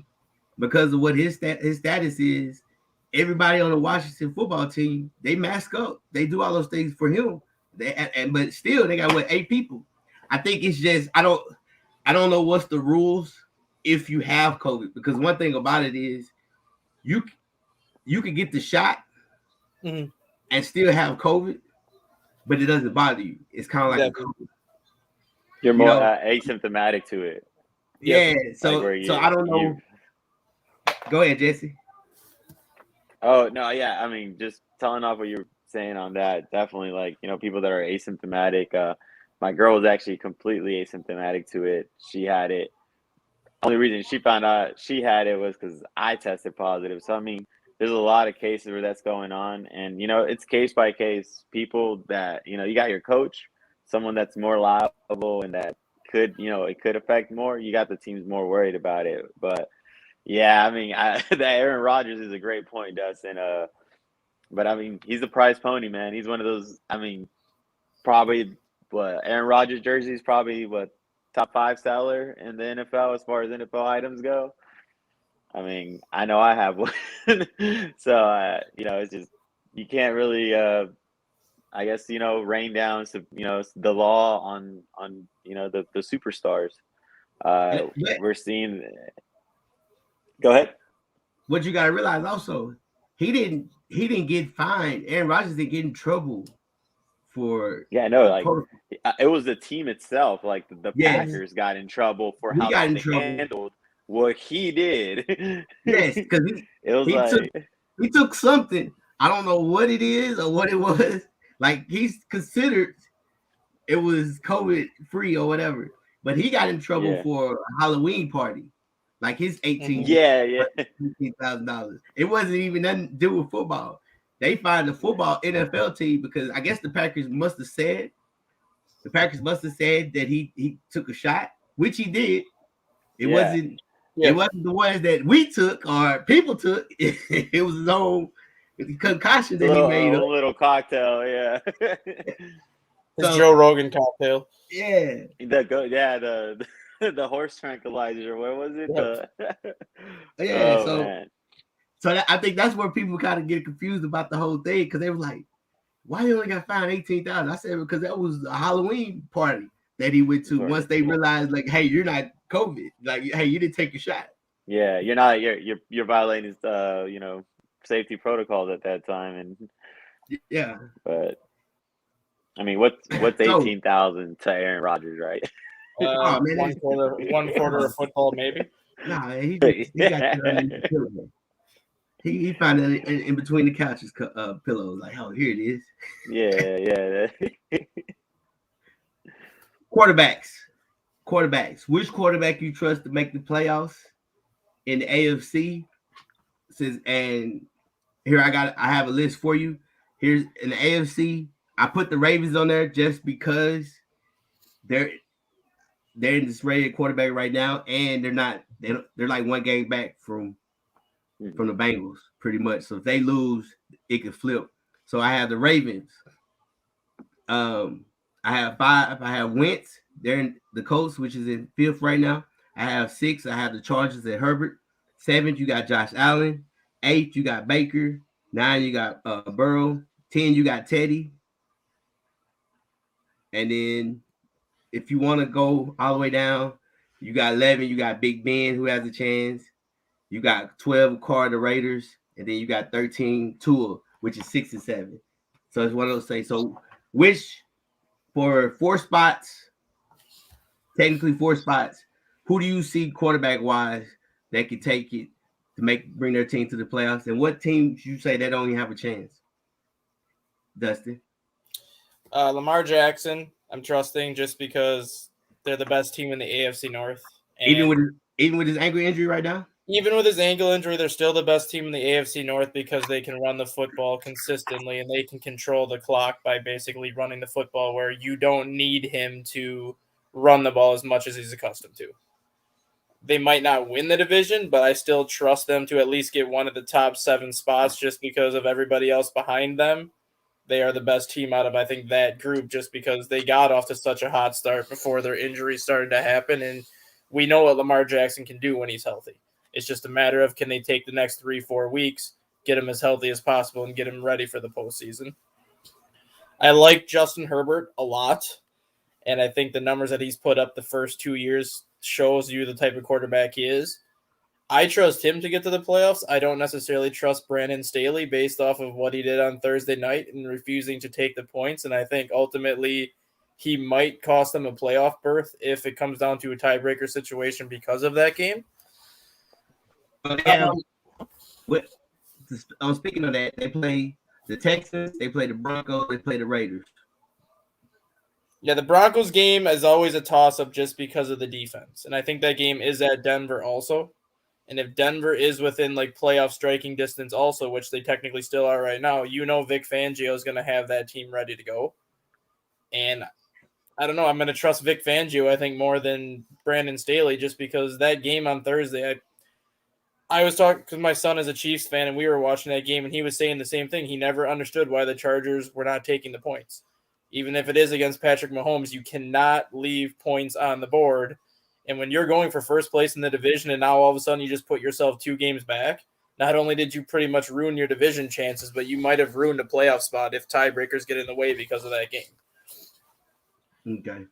because of what his status is, everybody on the Washington football team, they mask up. They do all those things for him. But still, they got 8 people. I think it's just I don't know what's the rules if you have COVID, because one thing about it is you can get the shot and still have COVID, but it doesn't bother you. It's kind of like COVID. You're more asymptomatic to it. Yeah, so I don't know. Go ahead, Jesse. Oh no, yeah. Just telling off what you're saying on that. Definitely, people that are asymptomatic. My girl was actually completely asymptomatic to it. She had it. Only reason she found out she had it was because I tested positive. So there's a lot of cases where that's going on, and it's case by case. People that you got your coach, someone that's more liable and that could it could affect more. You got the teams more worried about it, but yeah, that Aaron Rodgers is a great point, Dustin. But he's a prize pony, man. He's one of those. Probably Aaron Rodgers jersey is probably top 5 seller in the NFL as far as NFL items go. I know I have one. So it's just you can't really I guess rain down the law on the superstars. We're seeing. Go ahead. What you gotta realize also, he didn't get fined. Aaron Rodgers didn't get in trouble for. Yeah, no, it was the team itself. The Packers got in trouble for how they handled what he did. Yes, because he took something. I don't know what it is or what it was. He's considered it was COVID free or whatever, but he got in trouble for a Halloween party. His $18,000. It wasn't even nothing to do with football. They fined the football NFL team because I guess the Packers must have said that he took a shot, which he did. It wasn't the ones that we took or people took. It was his own concoction that he made. A little cocktail, yeah. His Joe Rogan cocktail. Yeah. The horse tranquilizer. Where was it? Yep. So I think that's where people kind of get confused about the whole thing, because they were like, "Why you only got fined $18,000?" I said because that was a Halloween party that he went to. Once they realized, hey, you're not COVID. Hey, you didn't take a shot. Yeah, you're not. You're violating safety protocols at that time, and yeah. But what's 18,000 to Aaron Rodgers, right? One quarter of football, maybe. Nah, he got he found it in between the couches pillows. Oh, here it is. Yeah. Quarterbacks. Which quarterback you trust to make the playoffs in the AFC? And here I have a list for you. Here's in the AFC. I put the Ravens on there just because they're in this rated quarterback right now, and they're like one game back from the Bangles, pretty much. So if they lose, it could flip. So I have the Ravens. I have 5. I have Wentz. They're in the Colts, which is in 5th right now. I have 6. I have the Chargers at Herbert. 7th, you got Josh Allen. 8th, you got Baker. 9, you got Burrow. 10, you got Teddy. And then if you want to go all the way down, you got 11, you got Big Ben, who has a chance. You got 12, Carr, the Raiders. And then you got 13, Tua, which is 6 and 7. So it's one of those things. So which, for 4 spots, technically 4 spots, who do you see quarterback-wise that could take it to bring their team to the playoffs? And what teams you say that don't even have a chance? Dustin? Lamar Jackson, I'm trusting just because they're the best team in the AFC North. And even with his ankle injury right now? Even with his ankle injury, they're still the best team in the AFC North because they can run the football consistently and they can control the clock by basically running the football where you don't need him to run the ball as much as he's accustomed to. They might not win the division, but I still trust them to at least get one of the top 7 spots just because of everybody else behind them. They are the best team out of, I think, that group just because they got off to such a hot start before their injuries started to happen. And we know what Lamar Jackson can do when he's healthy. It's just a matter of can they take the next 3-4 weeks, get him as healthy as possible, and get him ready for the postseason. I like Justin Herbert a lot, and I think the numbers that he's put up the first 2 years shows you the type of quarterback he is. I trust him to get to the playoffs. I don't necessarily trust Brandon Staley based off of what he did on Thursday night and refusing to take the points, and I think ultimately he might cost them a playoff berth if it comes down to a tiebreaker situation because of that game. Speaking of that, they play the Texans, they play the Broncos, they play the Raiders. Yeah, the Broncos game is always a toss-up just because of the defense. And I think that game is at Denver also. And if Denver is within like playoff striking distance also, which they technically still are right now, Vic Fangio is going to have that team ready to go. And I don't know, I'm going to trust Vic Fangio, I think, more than Brandon Staley just because that game on Thursday, I was talking because my son is a Chiefs fan and we were watching that game and he was saying the same thing. He never understood why the Chargers were not taking the points. Even if it is against Patrick Mahomes, you cannot leave points on the board. And when you're going for first place in the division and now all of a sudden you just put yourself 2 games back, not only did you pretty much ruin your division chances, but you might have ruined a playoff spot if tiebreakers get in the way because of that game. Okay.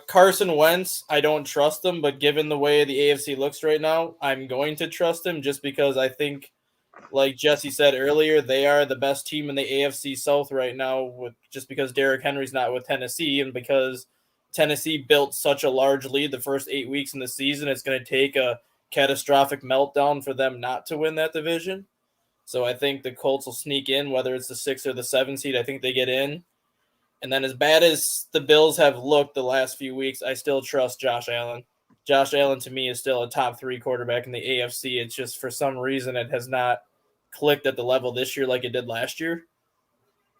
Carson Wentz, I don't trust him, but given the way the AFC looks right now, I'm going to trust him just because I think, like Jesse said earlier, they are the best team in the AFC South right now just because Derrick Henry's not with Tennessee and because Tennessee built such a large lead the first 8 weeks in the season. It's going to take a catastrophic meltdown for them not to win that division. So I think the Colts will sneak in, whether it's the 6 or the 7 seed. I think they get in. And then as bad as the Bills have looked the last few weeks, I still trust Josh Allen. Josh Allen, to me, is still a top 3 quarterback in the AFC. It's just for some reason it has not clicked at the level this year like it did last year.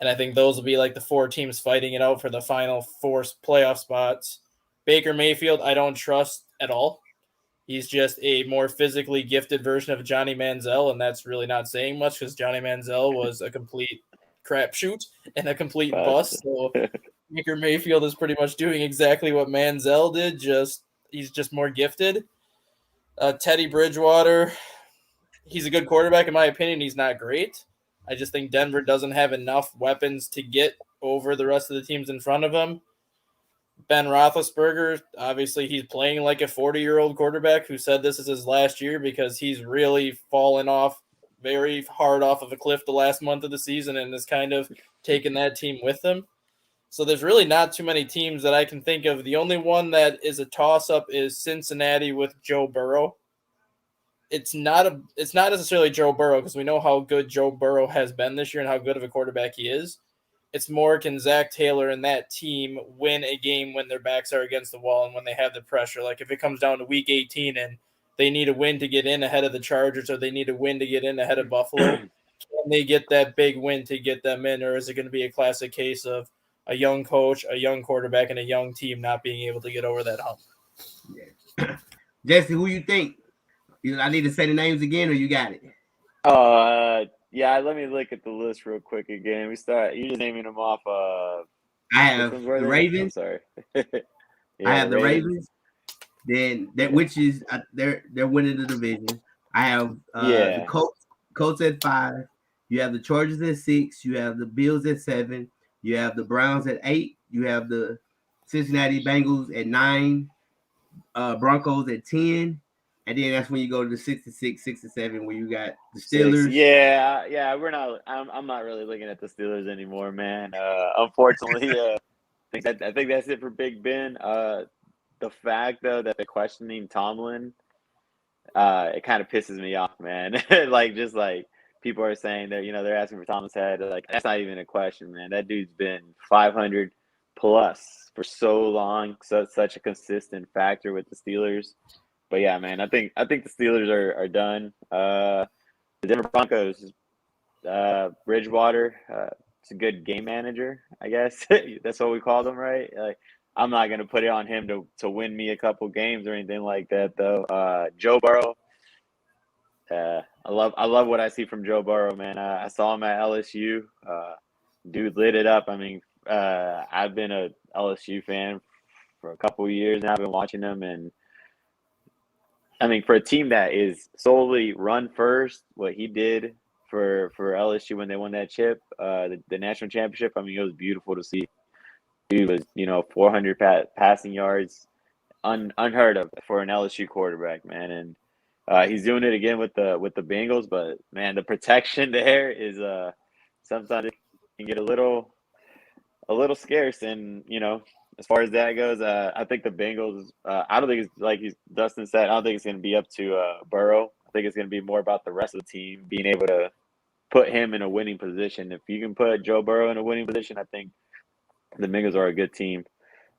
And I think those will be like the 4 teams fighting it out for the final 4 playoff spots. Baker Mayfield, I don't trust at all. He's just a more physically gifted version of Johnny Manziel, and that's really not saying much because Johnny Manziel was a complete crapshoot and a complete bust. So Baker Mayfield is pretty much doing exactly what Manziel did, he's just more gifted. Teddy Bridgewater, he's a good quarterback in my opinion. He's not great. I just think Denver doesn't have enough weapons to get over the rest of the teams in front of him. Ben Roethlisberger, obviously he's playing like a 40-year-old quarterback who said this is his last year because he's really fallen off very hard off of a cliff the last month of the season and has kind of taken that team with him. So there's really not too many teams that I can think of. The only one that is a toss-up is Cincinnati with Joe Burrow. It's not necessarily Joe Burrow because we know how good Joe Burrow has been this year and how good of a quarterback he is. It's more can Zach Taylor and that team win a game when their backs are against the wall and when they have the pressure. Like if it comes down to week 18 and they need a win to get in ahead of the Chargers or they need a win to get in ahead of Buffalo, can they get that big win to get them in, or is it going to be a classic case of a young coach, a young quarterback, and a young team not being able to get over that hump? Yeah. Jesse, who you think? I need to say the names again, or you got it? Yeah. Let me look at the list real quick again. You just naming them off. I have the Ravens. I'm sorry. I have the Ravens. Then that which is they're winning the division. I have the Colts at 5. You have the Chargers at 6. You have the Bills at 7. You have the Browns at 8. You have the Cincinnati Bengals at 9. Broncos at 10. And then that's when you go to the 6-6, 6-7, where you got the Steelers. Yeah. We're not. I'm not really looking at the Steelers anymore, man. Unfortunately, I think that's it for Big Ben. The fact though that they're questioning Tomlin, it kind of pisses me off, man. just like people are saying that they're asking for Tomlin's head. Like that's not even a question, man. That dude's been 500 plus for so long, such a consistent factor with the Steelers. But yeah, man, I think the Steelers are done. The Denver Broncos, Bridgewater, it's a good game manager, I guess. That's what we call them, right? Like, I'm not gonna put it on him to win me a couple games or anything like that, though. Joe Burrow, I love what I see from Joe Burrow, man. I saw him at LSU. Dude lit it up. I mean, I've been a LSU fan for a couple of years now. I've been watching them, and I mean, for a team that is solely run first, what he did for LSU when they won that chip, the national championship, I mean, it was beautiful to see. He was, 400 passing yards, unheard of for an LSU quarterback, man. And he's doing it again with the Bengals, but man, the protection there is sometimes it can get a little scarce. And as far as that goes, I think the Bengals. I don't think it's like Dustin said. I don't think it's going to be up to Burrow. I think it's going to be more about the rest of the team being able to put him in a winning position. If you can put Joe Burrow in a winning position, I think the Bengals are a good team,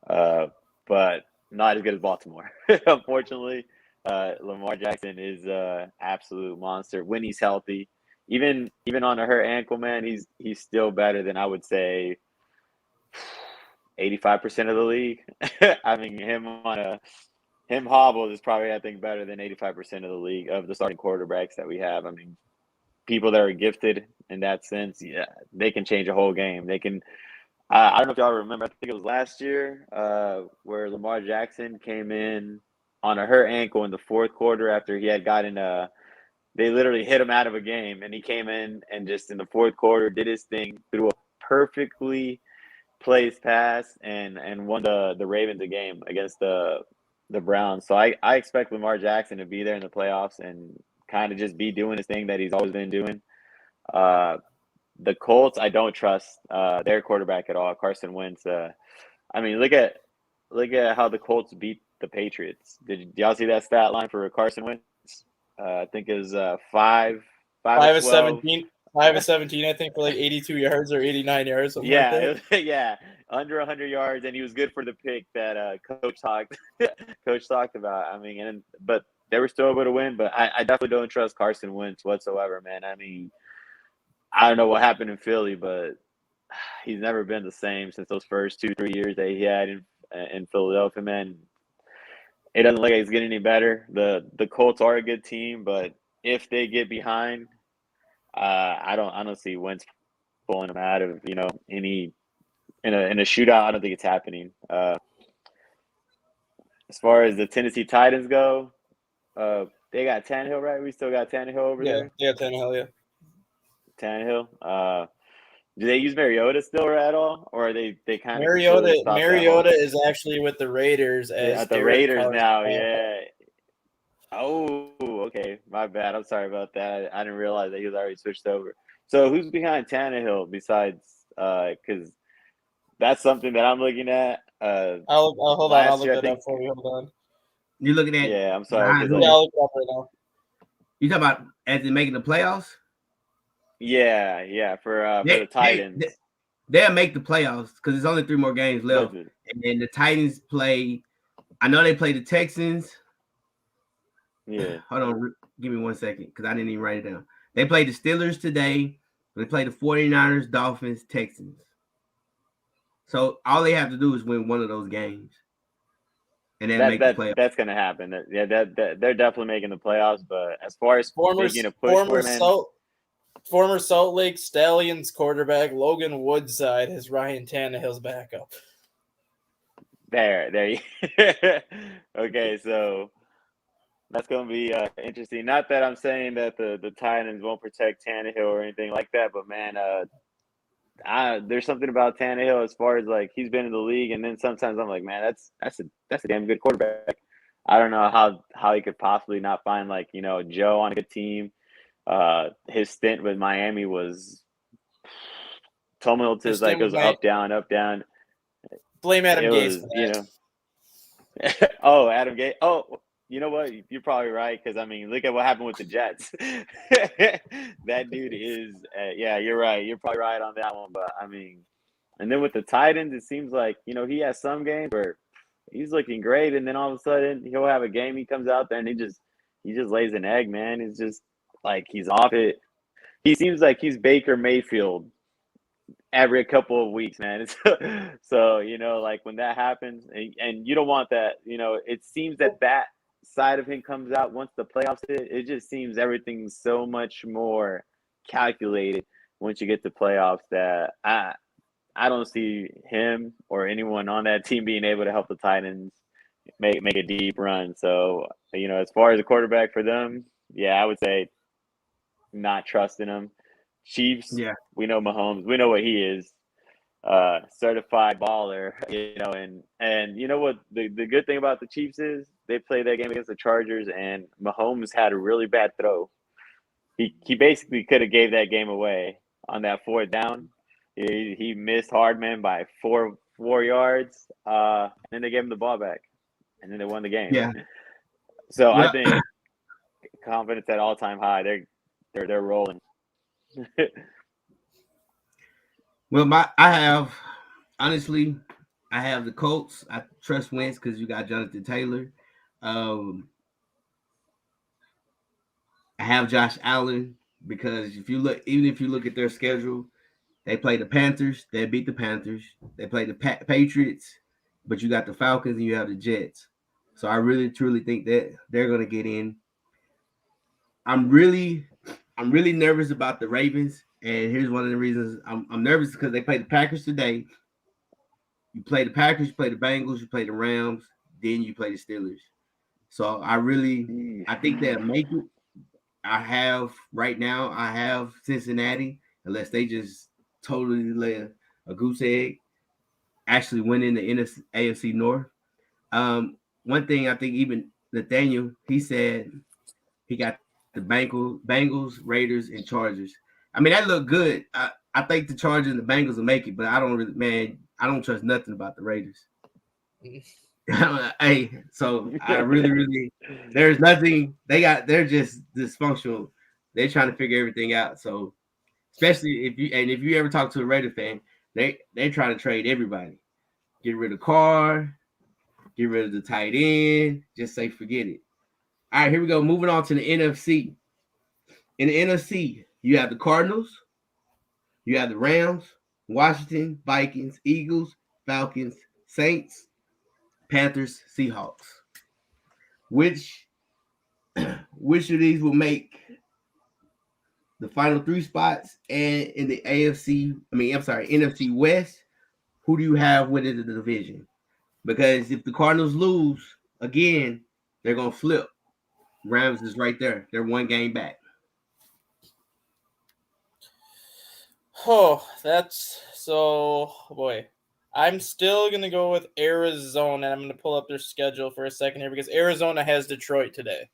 but not as good as Baltimore. Unfortunately, Lamar Jackson is an absolute monster when he's healthy. Even on a hurt ankle, man, he's still better than I would say 85% of the league. I mean, him hobbled is probably, I think, better than 85% of the league of the starting quarterbacks that we have. I mean, people that are gifted in that sense, yeah, they can change a whole game. They can. I don't know if y'all remember. I think it was last year where Lamar Jackson came in on a hurt ankle in the fourth quarter after he had gotten they literally hit him out of a game, and he came in and just in the fourth quarter did his thing, threw a perfectly placed pass, and won the Ravens a game against the Browns. So I expect Lamar Jackson to be there in the playoffs and kind of just be doing his thing that he's always been doing. The Colts, I don't trust their quarterback at all, Carson Wentz. I mean, look at how the Colts beat the Patriots. Did y'all see that stat line for Carson Wentz? I think it was 5 of 17. 5 of 17, I think, for like 82 yards or 89 yards. Yeah, yeah, under 100 yards, and he was good for the pick that Coach talked about. I mean, but they were still able to win. But I definitely don't trust Carson Wentz whatsoever, man. I mean, I don't know what happened in Philly, but he's never been the same since those first 2-3 years that he had in Philadelphia, man. It doesn't look like it's getting any better. The Colts are a good team, but if they get behind, I don't see Wentz pulling them out of any in a shootout. I don't think it's happening. As far as the Tennessee Titans go, they got Tannehill, right? We still got Tannehill over there. Yeah, Tannehill, yeah. Tannehill. Do they use Mariota still at all, or are they kind of Mariota is actually with the Raiders as at the Raiders now? Yeah. Oh, okay. My bad. I'm sorry about that. I didn't realize that he was already switched over. So who's behind Tannehill besides because that's something that I'm looking at. I'll hold on. I'll look that up for you. Hold on. You're looking at yeah. I'm sorry. I'll look it up right now. You talking about as in making the playoffs? Yeah. For the Titans, they'll make the playoffs because there's only 3 more games left, and then the Titans play. I know they play the Texans. Yeah. Hold on. Give me 1 second because I didn't even write it down. They play the Steelers today. They play the 49ers, Dolphins, Texans. So all they have to do is win one of those games. And then make the playoffs. That's going to happen. Yeah, they're definitely making the playoffs. But as far as making a push former Salt Lake Stallions quarterback Logan Woodside is Ryan Tannehill's backup. There. Okay, so That's going to be interesting. Not that I'm saying that the Titans won't protect Tannehill or anything like that, but man, there's something about Tannehill as far as like he's been in the league, and then sometimes I'm like, man, that's a damn good quarterback. I don't know how he could possibly not find like Joe on a good team. His stint with Miami was tumultuous, like it was up down, up down. Blame Adam Gase for that. Oh, Adam Gase. Oh, you know what? You're probably right because I mean, look at what happened with the Jets. That dude is, yeah, you're right. You're probably right on that one. But I mean, and then with the Titans, it seems like he has some games where he's looking great, and then all of a sudden he'll have a game. He comes out there and he just lays an egg, man. It's just like he's off it. He seems like he's Baker Mayfield every couple of weeks, man. So like when that happens, and you don't want that. It seems that side of him comes out once the playoffs hit. It just seems everything's so much more calculated once you get to playoffs that I don't see him or anyone on that team being able to help the Titans make a deep run. So as far as a quarterback for them, yeah, I would say not trusting him. Chiefs, yeah, we know Mahomes, we know what he is, certified baller, and you know what the good thing about the Chiefs is they played that game against the Chargers, and Mahomes had a really bad throw. He basically could have gave that game away on that fourth down. He missed Hardman by four yards, and then they gave him the ball back, and then they won the game. Yeah. So I think confidence at all time high. They're rolling. Well, I have the Colts. I trust Wentz because you got Jonathan Taylor. I have Josh Allen because if you look at their schedule, they play the Panthers. They beat the Panthers. They play the Patriots, but you got the Falcons and you have the Jets. So I really truly think that they're going to get in. I'm really nervous about the Ravens, and here's one of the reasons I'm nervous because they play the Packers today. You play the Packers, you play the Bengals, you play the Rams, then you play the Steelers. So I think they'll make it. I have Cincinnati, unless they just totally lay a goose egg, actually winning the AFC North. One thing I think even Nathaniel, he said he got the Bangles, Raiders, and Chargers. I mean, that looked good. I think the Chargers and the Bengals will make it, but I don't trust nothing about the Raiders. So I really, there's nothing. They're just dysfunctional. They're trying to figure everything out. So especially if you ever talk to a Raider fan, they're trying to trade everybody. Get rid of Carr, get rid of the tight end, just say forget it. All right, here we go. Moving on to the NFC. In the NFC, you have the Cardinals, you have the Rams, Washington, Vikings, Eagles, Falcons, Saints, Panthers, Seahawks. Which of these will make the final three spots? And in the NFC West, who do you have winning the division? Because if the Cardinals lose again, they're gonna flip. Rams is right there. They're one game back. Oh, that's so boy. I'm still going to go with Arizona, and I'm going to pull up their schedule for a second here because Arizona has Detroit today.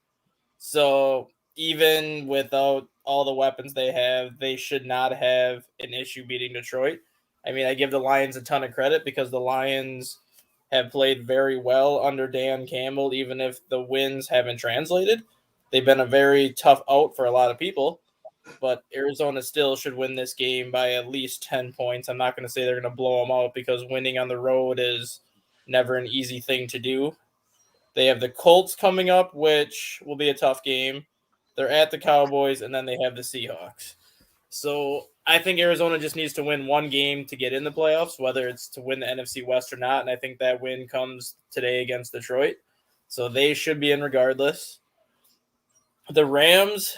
So even without all the weapons they have, they should not have an issue beating Detroit. I mean, I give the Lions a ton of credit because the Lions have played very well under Dan Campbell, even if the wins haven't translated. They've been a very tough out for a lot of people. But Arizona still should win this game by at least 10 points. I'm not going to say they're going to blow them out because winning on the road is never an easy thing to do. They have the Colts coming up, which will be a tough game. They're at the Cowboys, and then they have the Seahawks. So I think Arizona just needs to win one game to get in the playoffs, whether it's to win the NFC West or not. And I think that win comes today against Detroit. So they should be in regardless. The Rams,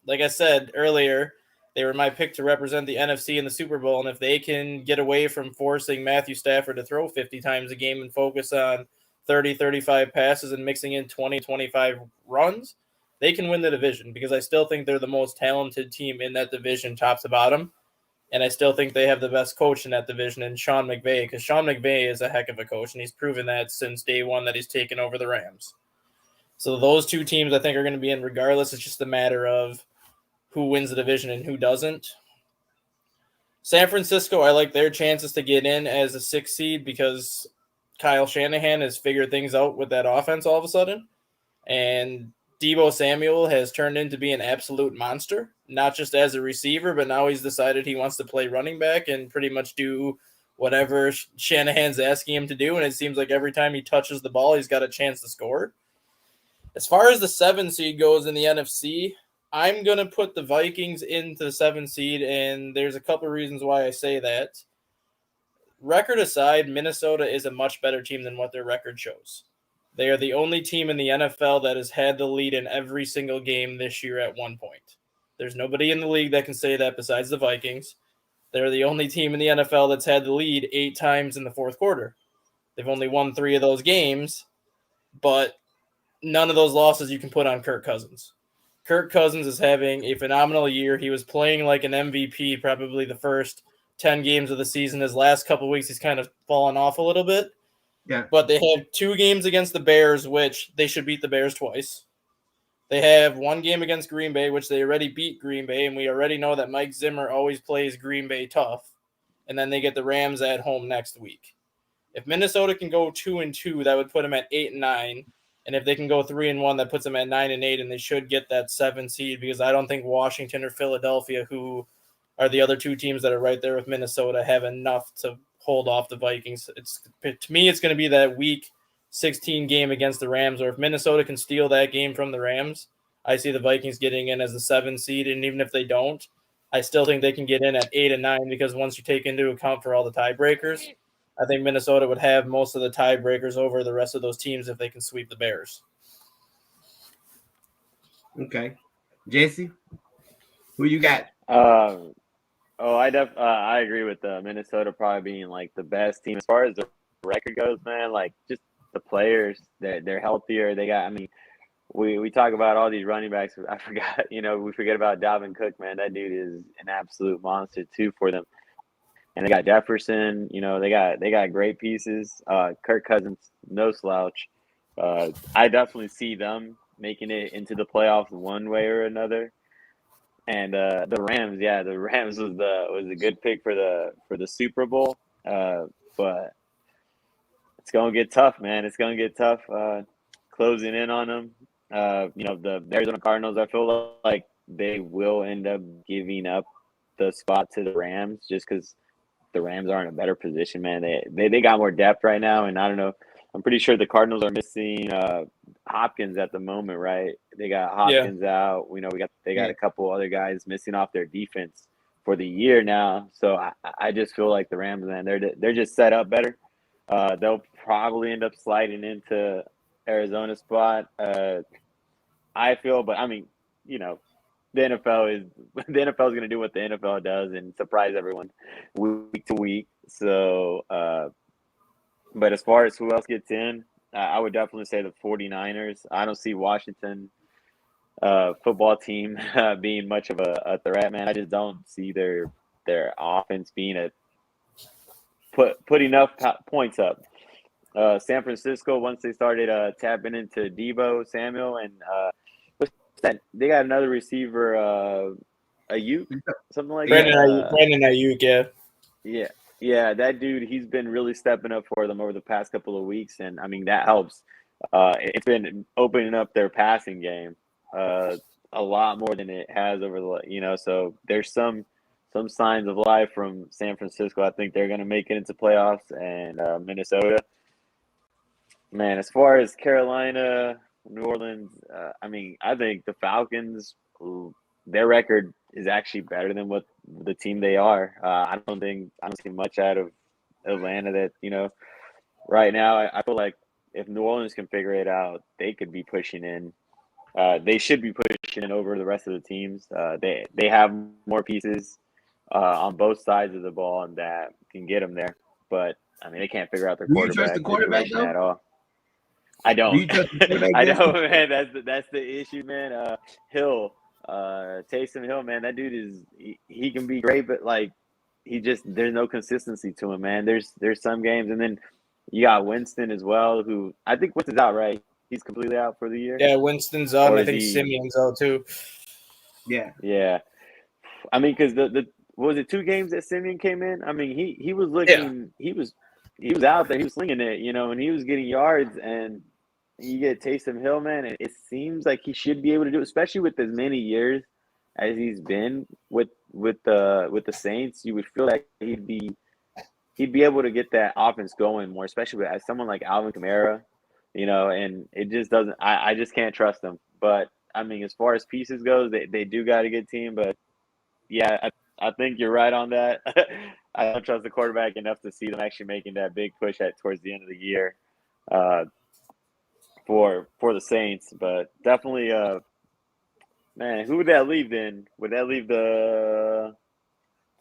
like I said earlier, they were my pick to represent the NFC in the Super Bowl. And if they can get away from forcing Matthew Stafford to throw 50 times a game and focus on 30, 35 passes and mixing in 20, 25 runs, they can win the division because I still think they're the most talented team in that division, top to bottom. And I still think they have the best coach in that division in Sean McVay, because Sean McVay is a heck of a coach, and he's proven that since day one that he's taken over the Rams. So those two teams I think are going to be in regardless. It's just a matter of who wins the division and who doesn't. San Francisco, I like their chances to get in as a 6th seed because Kyle Shanahan has figured things out with that offense all of a sudden. And Deebo Samuel has turned into be an absolute monster, not just as a receiver, but now he's decided he wants to play running back and pretty much do whatever Shanahan's asking him to do. And it seems like every time he touches the ball, he's got a chance to score. As far as the 7 seed goes in the NFC, I'm going to put the Vikings into the 7 seed, and there's a couple of reasons why I say that. Record aside, Minnesota is a much better team than what their record shows. They are the only team in the NFL that has had the lead in every single game this year at one point. There's nobody in the league that can say that besides the Vikings. They're the only team in the NFL that's had the lead 8 times in the fourth quarter. They've only won 3 of those games, but none of those losses you can put on Kirk Cousins. Kirk Cousins is having a phenomenal year. He was playing like an MVP probably the first 10 games of the season. His last couple of weeks, he's kind of fallen off a little bit. Yeah. But they have 2 games against the Bears, which they should beat the Bears twice. They have 1 game against Green Bay, which they already beat Green Bay, and we already know that Mike Zimmer always plays Green Bay tough. And then they get the Rams at home next week. If Minnesota can go 2-2, that would put them at 8-9. And if they can go 3-1, that puts them at 9-8, and they should get that 7 seed because I don't think Washington or Philadelphia, who are the other 2 teams that are right there with Minnesota, have enough to hold off the Vikings. To me, it's going to be that week 16 game against the Rams, or if Minnesota can steal that game from the Rams, I see the Vikings getting in as the 7 seed, and even if they don't, I still think they can get in at 8-9 because once you take into account for all the tiebreakers, I think Minnesota would have most of the tiebreakers over the rest of those teams if they can sweep the Bears. Okay. Jesse, who you got? I agree with Minnesota probably being like the best team as far as the record goes, man. Like just the players, they're healthier. They got, I mean, we talk about all these running backs. I forgot, we forget about Dalvin Cook, man. That dude is an absolute monster too for them. And they got Jefferson, they got great pieces. Kirk Cousins, no slouch. I definitely see them making it into the playoffs one way or another. And the Rams was a good pick for the Super Bowl. But it's gonna get tough, man. It's gonna get tough closing in on them. The Arizona Cardinals, I feel like they will end up giving up the spot to the Rams just because the Rams are in a better position, man. They got more depth right now, and I don't know. I'm pretty sure the Cardinals are missing Hopkins at the moment, right? They got Hopkins out. They got a couple other guys missing off their defense for the year now. So I just feel like the Rams, man, they're just set up better. They'll probably end up sliding into Arizona's spot. I feel, but I mean, the NFL is going to do what the NFL does and surprise everyone week to week. So, but as far as who else gets in, I would definitely say the 49ers. I don't see Washington football team being much of a threat, man. I just don't see their offense being put enough points up. San Francisco, once they started tapping into Deebo Samuel and they got another receiver, Ayuk, something like that. Brandon Ayuk, yeah. Yeah, that dude, he's been really stepping up for them over the past couple of weeks, and I mean that helps. It's been opening up their passing game a lot more than it has over the So there's some signs of life from San Francisco. I think they're going to make it into playoffs, and Minnesota. Man, as far as Carolina, New Orleans, I think the Falcons, their record is actually better than what the team they are. I don't see much out of Atlanta that, right now. I feel like if New Orleans can figure it out, they could be pushing in. They should be pushing in over the rest of the teams. They have more pieces on both sides of the ball and that can get them there. But, I mean, they can't figure out their quarterback Do you trust the quarterback, though? at all. I don't. you trust the quarterback, I Jesse? know, man. That's the issue, man. Hill, Taysom Hill, man. That dude is he can be great, but like there's no consistency to him, man. There's some games, and then you got Winston as well, who I think Winston's out, right? He's completely out for the year. Yeah, Winston's out, Or and I is think he- Simeon's out too. Yeah. Yeah. I mean, because the what was it 2 games that Simeon came in? I mean, he was looking he was out there, he was slinging it, and he was getting yards, and you get Taysom Hill, man, and it seems like he should be able to do it, especially with as many years as he's been with the Saints. You would feel like he'd be able to get that offense going more, especially as someone like Alvin Kamara, and it just doesn't. I just can't trust them. But I mean, as far as pieces goes, they do got a good team. But yeah, I think you're right on that. I don't trust the quarterback enough to see them actually making that big push towards the end of the year for the Saints. But definitely, man, who would that leave then? Would that leave the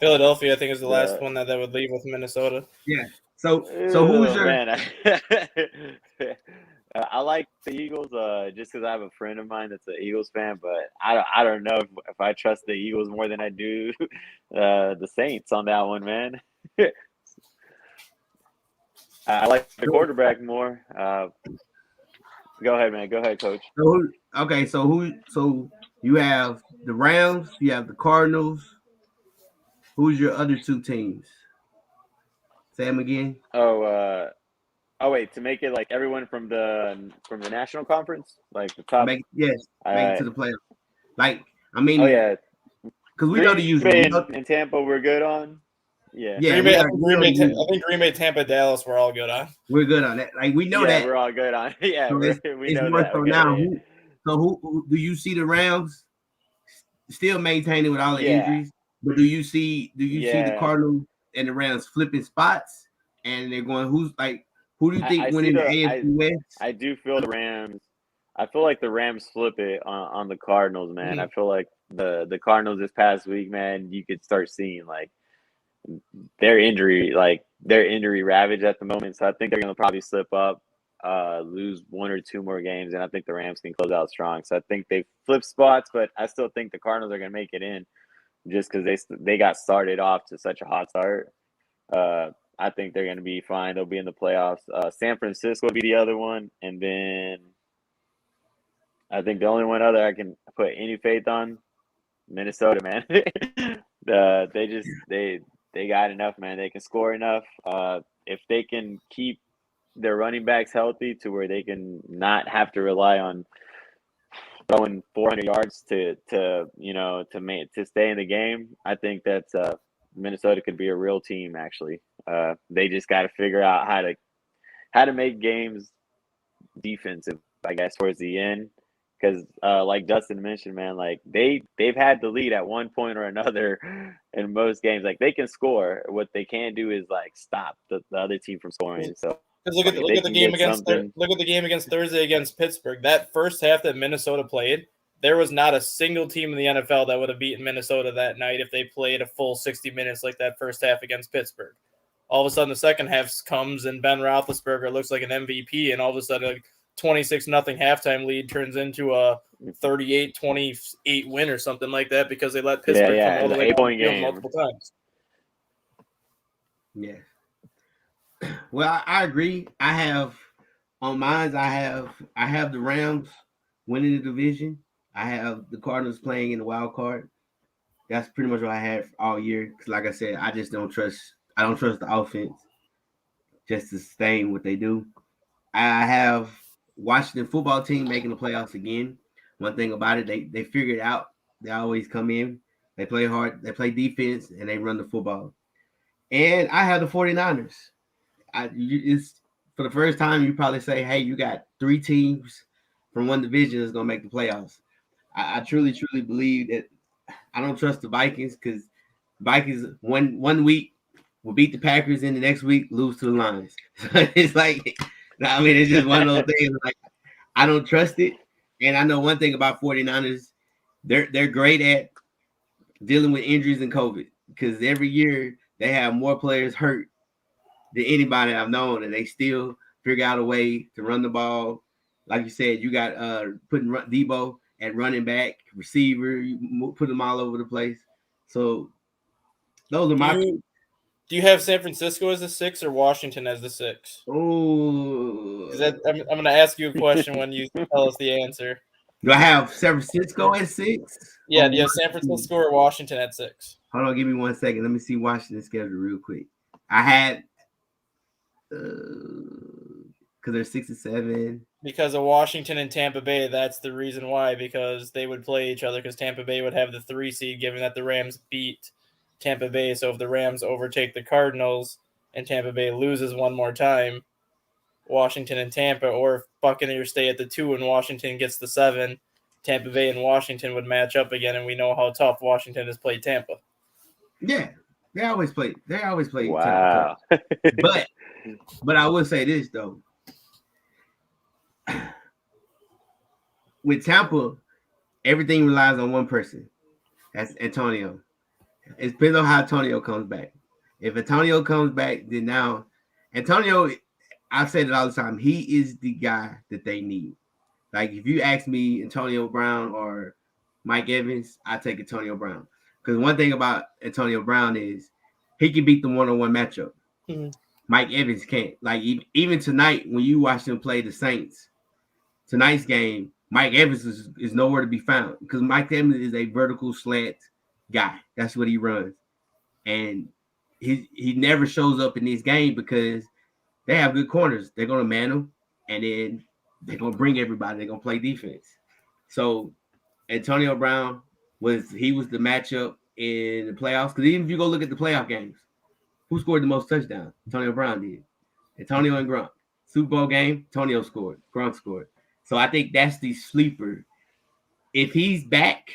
Philadelphia, I think, is the last one that would leave with Minnesota. Yeah. So who's your man? I like the Eagles just because I have a friend of mine that's an Eagles fan, but I don't know if I trust the Eagles more than I do the Saints on that one, man. I like the quarterback more. Go ahead, man. Go ahead, Coach. So you have the Rams, you have the Cardinals. Who's your other 2 teams? Say them again. Oh wait, to make it like everyone from the National Conference, like the top. Make it to the playoffs. Like, I mean, Oh yeah, because we know the usual. In Tampa, we're good on. Yeah. I think Green Bay, Tampa, Dallas, we're all good on. We're good on that. Like, we know that. We're all good on. Yeah, so we know that. So now, who do you see the Rams still maintaining with all the injuries? But do you see the Cardinals and the Rams flipping spots, and they're going? Who do you think winning the AFC West? I do feel the Rams. I feel like the Rams flip it on the Cardinals, man. I feel like the Cardinals this past week, man, you could start seeing like their injury ravaged at the moment. So I think they're going to probably slip up, lose 1 or 2 more games, and I think the Rams can close out strong. So I think they flip spots, but I still think the Cardinals are going to make it in just because they got started off to such a hot start. I think they're going to be fine. They'll be in the playoffs. San Francisco will be the other one, and then I think the only one other I can put any faith on, Minnesota, man. They got enough, man. They can score enough. If they can keep their running backs healthy to where they can not have to rely on throwing 400 yards to stay in the game, I think that's Minnesota could be a real team. Actually, they just got to figure out how to make games defensive, I guess, towards the end. Because, like Dustin mentioned, man, like they've had the lead at one point or another in most games. Like they can score. What they can't do is like stop the other team from scoring. So look at the game against Thursday against Pittsburgh. That first half that Minnesota played, there was not a single team in the NFL that would have beaten Minnesota that night if they played a full 60 minutes like that first half against Pittsburgh. All of a sudden, the second half comes and Ben Roethlisberger looks like an MVP, and all of a sudden, 26-0 halftime lead turns into a 38-28 win or something like that because they let Pittsburgh come all the way down the field multiple times. Yeah. Well, I agree. I have the Rams winning the division. I have the Cardinals playing in the wild card. That's pretty much what I had all year. Because, like I said, I just don't trust. I don't trust the offense just to sustain what they do. I have Washington football team making the playoffs again. One thing about it, they figure it out. They always come in. They play hard. They play defense, and they run the football. And I have the 49ers. It's for the first time you probably say, hey, you got 3 teams from one division that's going to make the playoffs. I truly, truly believe that I don't trust the Vikings because Vikings one week will beat the Packers and the next week lose to the Lions. So it's like, I mean, it's just one of those things. Like, I don't trust it. And I know one thing about 49ers, they're great at dealing with injuries and COVID because every year they have more players hurt than anybody I've known, and they still figure out a way to run the ball like you said, you got putting Debo at running back, receiver, you put them all over the place. So those are my. Do you have San Francisco as the 6 or Washington as the 6? Oh, I'm going to ask you a question when you tell us the answer. Do I have San Francisco at 6? Yeah, do you have San Francisco or Washington at 6? Hold on, give me 1 second. Let me see Washington's schedule real quick. I had because they're 6 and 7. Because of Washington and Tampa Bay, that's the reason why. Because they would play each other. Because Tampa Bay would have the 3 seed, given that the Rams beat Tampa Bay. So if the Rams overtake the Cardinals and Tampa Bay loses one more time, Washington and Tampa, or if Buccaneers stay at the 2 and Washington gets the 7, Tampa Bay and Washington would match up again, and we know how tough Washington has played Tampa. Yeah, they always play. Wow. Tampa. But I will say this though. With Tampa, everything relies on one person. That's Antonio. It depends on how Antonio comes back. If Antonio comes back, then now Antonio, I've said it all the time, he is the guy that they need. Like if you ask me Antonio Brown or Mike Evans, I take Antonio Brown. Because one thing about Antonio Brown is he can beat the one-on-one matchup. Mm-hmm. Mike Evans can't. Like even tonight, when you watch them play the Saints, tonight's game, Mike Evans is nowhere to be found because Mike Evans is a vertical slant guy. That's what he runs. And he never shows up in this game because they have good corners. They're going to man them, and then they're going to bring everybody. They're going to play defense. So Antonio Brown was the matchup in the playoffs. Because even if you go look at the playoff games, who scored the most touchdowns? Antonio Brown did. Antonio and Gronk. Super Bowl game, Antonio scored. Gronk scored. So I think that's the sleeper. If he's back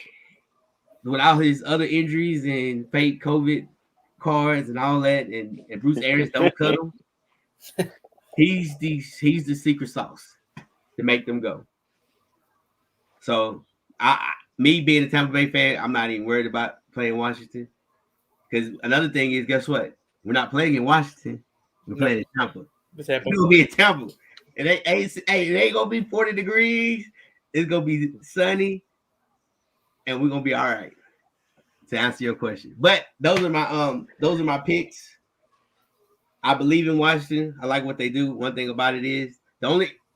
without his other injuries and fake COVID cards and all that, and Bruce Arians don't cut him, he's the secret sauce to make them go. So me being a Tampa Bay fan, I'm not even worried about playing Washington. Because another thing is, guess what? We're not playing in Washington. We're playing in Tampa. We're gonna be in Tampa. And it ain't gonna be 40 degrees. It's gonna be sunny, and we're gonna be all right. To answer your question, but those are my picks. I believe in Washington. I like what they do. One thing about it is the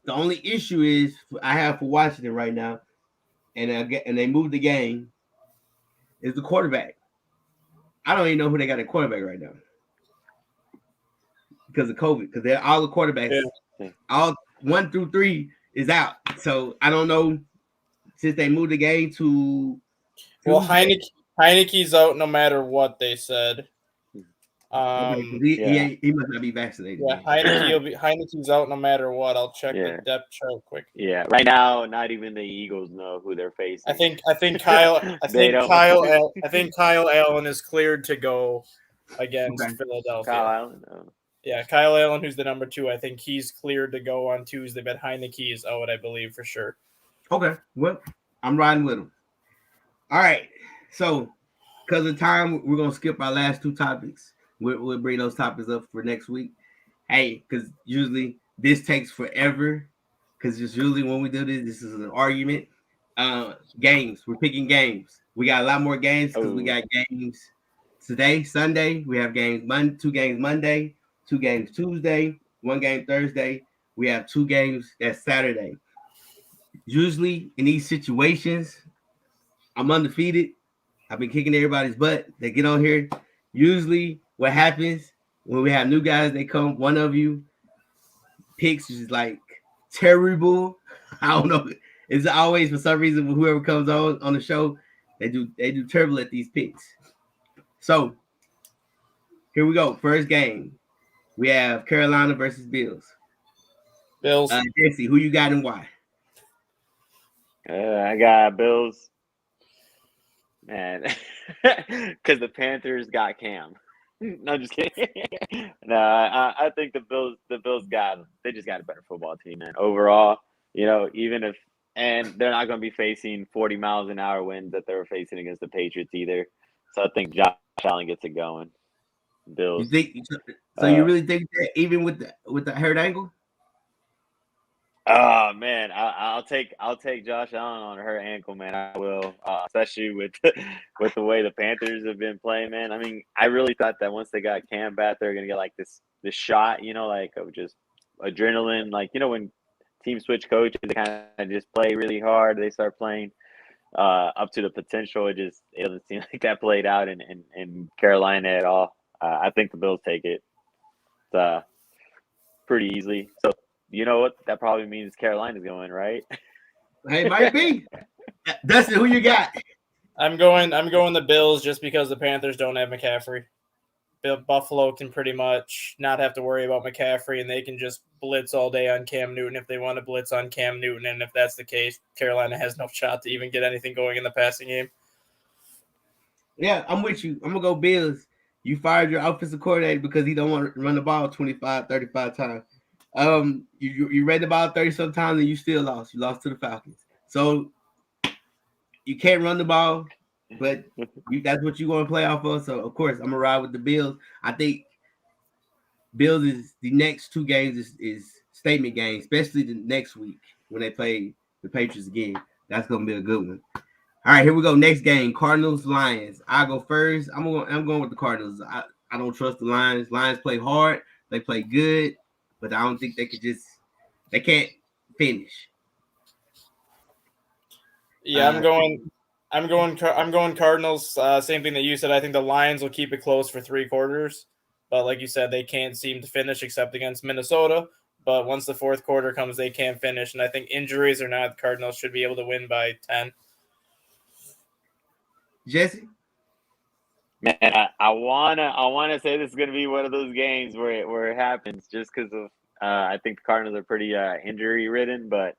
only issue is I have for Washington right now, and they moved the game, is the quarterback. I don't even know who they got at quarterback right now because of COVID. Because they're all the quarterbacks. Yeah. All 1 through 3 is out, so I don't know since they moved the game to. Well, Heineke's out no matter what they said. He must not be vaccinated. Yeah, Heineke's out no matter what. I'll check the depth chart quick. Yeah, right now, not even the Eagles know who they're facing. I think Kyle Allen is cleared to go against Philadelphia. Kyle Allen. Oh. Yeah, Kyle Allen, who's the number 2, I think he's cleared to go on Tuesday, but Heineke is out, I believe, for sure. Okay, well, I'm riding with him. All right, so because of time, we're going to skip our last 2 topics. We'll bring those topics up for next week. Hey, because usually this takes forever, because just usually when we do this is an argument. Games, we're picking games. We got a lot more games because we got games today, Sunday. We have games 2 games Monday. 2 games Tuesday, 1 game Thursday. We have 2 games that's Saturday. Usually in these situations, I'm undefeated. I've been kicking everybody's butt. They get on here. Usually what happens when we have new guys, they come, one of you picks is like terrible. I don't know. It's always for some reason whoever comes on the show, they do terrible at these picks. So here we go. First game. We have Carolina versus Bills. Bills. Jesse, who you got and why? I got Bills. Man, because the Panthers got Cam. No, just kidding. No, I think the Bills they just got a better football team, man. Overall, even if and they're not going to be facing 40 miles an hour winds that they were facing against the Patriots either. So I think Josh Allen gets it going. Bills. You really think that even with the hurt ankle? Oh man, I'll take Josh Allen on her ankle, man. I will, especially with with the way the Panthers have been playing, man. I mean, I really thought that once they got Cam back, they were gonna get like this shot, like of just adrenaline, like when teams switch coaches, they kind of just play really hard. They start playing up to the potential. It doesn't seem like that played out in Carolina at all. I think the Bills take it pretty easily. So you know what? That probably means Carolina's going, right? Hey, might be. Dustin, who you got? I'm going the Bills just because the Panthers don't have McCaffrey. Buffalo can pretty much not have to worry about McCaffrey, and they can just blitz all day on Cam Newton if they want to blitz on Cam Newton. And if that's the case, Carolina has no shot to even get anything going in the passing game. Yeah, I'm with you. I'm going to go Bills. You fired your offensive coordinator because he don't want to run the ball 25, 35 times. You ran the ball 30 sometimes and you still lost. You lost to the Falcons. So you can't run the ball, but that's what you want to play off of. So of course I'm gonna ride with the Bills. I think Bills is the next two games is statement games, especially the next week when they play the Patriots again. That's gonna be a good one. All right, here we go. Next game, Cardinals Lions. I go first. I'm going with the Cardinals. I don't trust the Lions. Lions play hard. They play good, but I don't think they can't finish. Yeah, I'm going Cardinals. Same thing that you said. I think the Lions will keep it close for 3 quarters, but like you said, they can't seem to finish except against Minnesota. But once the fourth quarter comes, they can't finish, and I think injuries or not, the Cardinals should be able to win by 10. Jesse? Man, I wanna say this is gonna be one of those games where it happens just because of I think the Cardinals are pretty injury ridden, but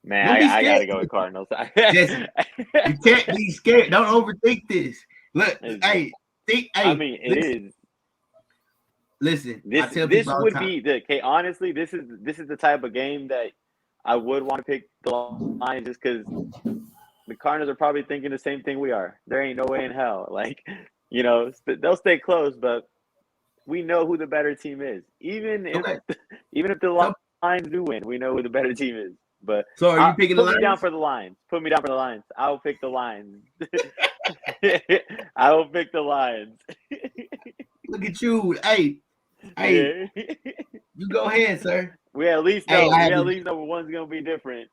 man, I gotta go with Cardinals. Jesse, you can't be scared. Don't overthink this. Look, I mean, it is. Listen, this would be honestly, this is the type of game that I would want to pick the Lions just because the Cardinals are probably thinking the same thing we are. There ain't no way in hell. Like, they'll stay close, but we know who the better team is. Even if the Lions do win, we know who the better team is. But so are you picking the Lions? Put me down for the Lions. Put me down for the Lions. I will pick the Lions. I will pick the Lions. Look at you. Hey, you go ahead, sir. We at least know. One's gonna be different.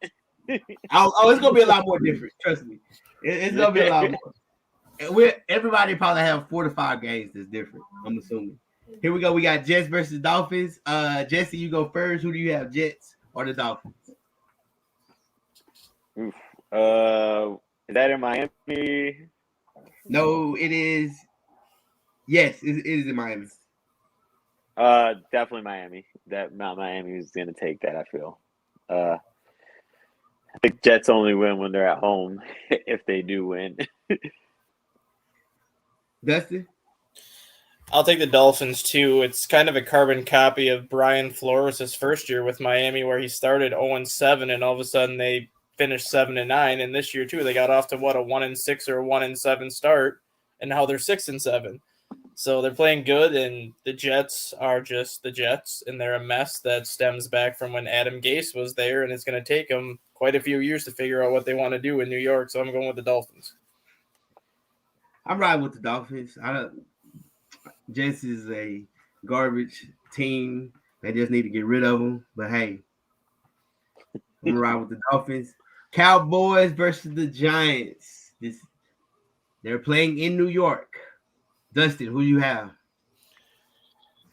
It's gonna be a lot more different. Trust me, it's gonna be a lot more. Everybody probably have 4 to 5 games that's different. I'm assuming. Here we go. We got Jets versus Dolphins. Jesse, you go first. Who do you have, Jets or the Dolphins? Oof. Is that in Miami? No, it is. Yes, it is in Miami. Definitely Miami. Miami is going to take that, I feel. I think Jets only win when they're at home, if they do win. Dustin? I'll take the Dolphins, too. It's kind of a carbon copy of Brian Flores' first year with Miami, where he started 0-7, and all of a sudden they finished 7-9. And this year, too, they got off to, a 1-6 or a 1-7 start, and now they're 6-7. So they're playing good, and the Jets are just the Jets, and they're a mess that stems back from when Adam Gase was there, and it's going to take them quite a few years to figure out what they want to do in New York, so I'm going with the Dolphins. I'm riding with the Dolphins. Jets is a garbage team. They just need to get rid of them, but hey, I'm going to ride with the Dolphins. Cowboys versus the Giants. They're playing in New York. Dustin, who do you have?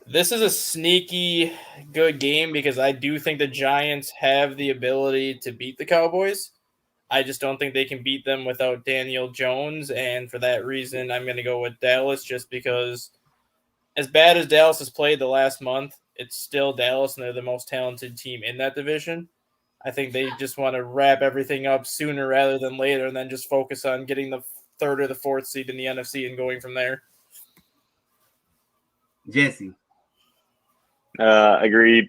This is a sneaky good game because I do think the Giants have the ability to beat the Cowboys. I just don't think they can beat them without Daniel Jones, and for that reason, I'm going to go with Dallas just because as bad as Dallas has played the last month, it's still Dallas, and they're the most talented team in that division. I think they just want to wrap everything up sooner rather than later and then just focus on getting the 3rd or the 4th seed in the NFC and going from there. Jesse. Agreed.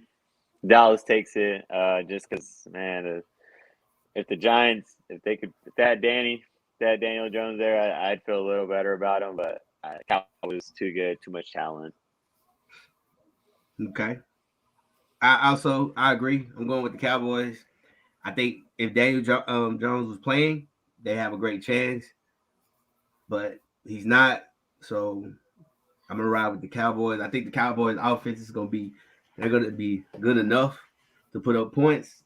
Dallas takes it just because, man, if the Giants, if that Daniel Jones there, I'd feel a little better about him, but Cowboys too good, too much talent. Okay. I agree. I'm going with the Cowboys. I think if Daniel Jones was playing, they have a great chance, but he's not. So I'm gonna ride with the Cowboys. I think the Cowboys' offense is gonna be good enough to put up points.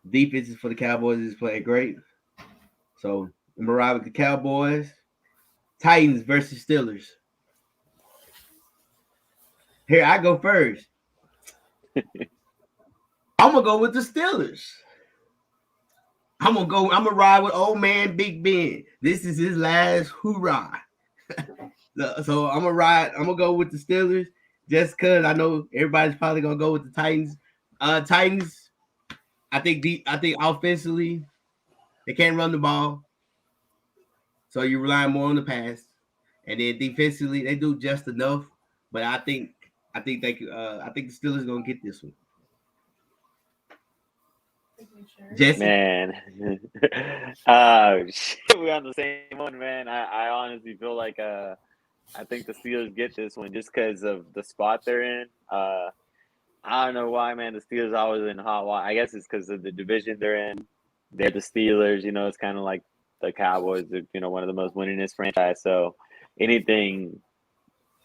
Defenses for the Cowboys is playing great. So I'm gonna ride with the Cowboys. Titans versus Steelers. Here I go first. I'm gonna go with the Steelers. I'm gonna ride with old man Big Ben. This is his last hoorah. So I'm gonna go with the Steelers just because I know everybody's probably gonna go with the Titans. Titans, I think offensively they can't run the ball, so you rely more on the pass, and then defensively they do just enough. But I think the Steelers gonna get this one. Jesse? Man, we on the same one, man. I honestly feel like I think the Steelers get this one just because of the spot they're in. I don't know why, man. The Steelers always in hot water. I guess it's because of the division they're in. They're the Steelers, it's kind of like the Cowboys. They're, one of the most winningest franchise. So anything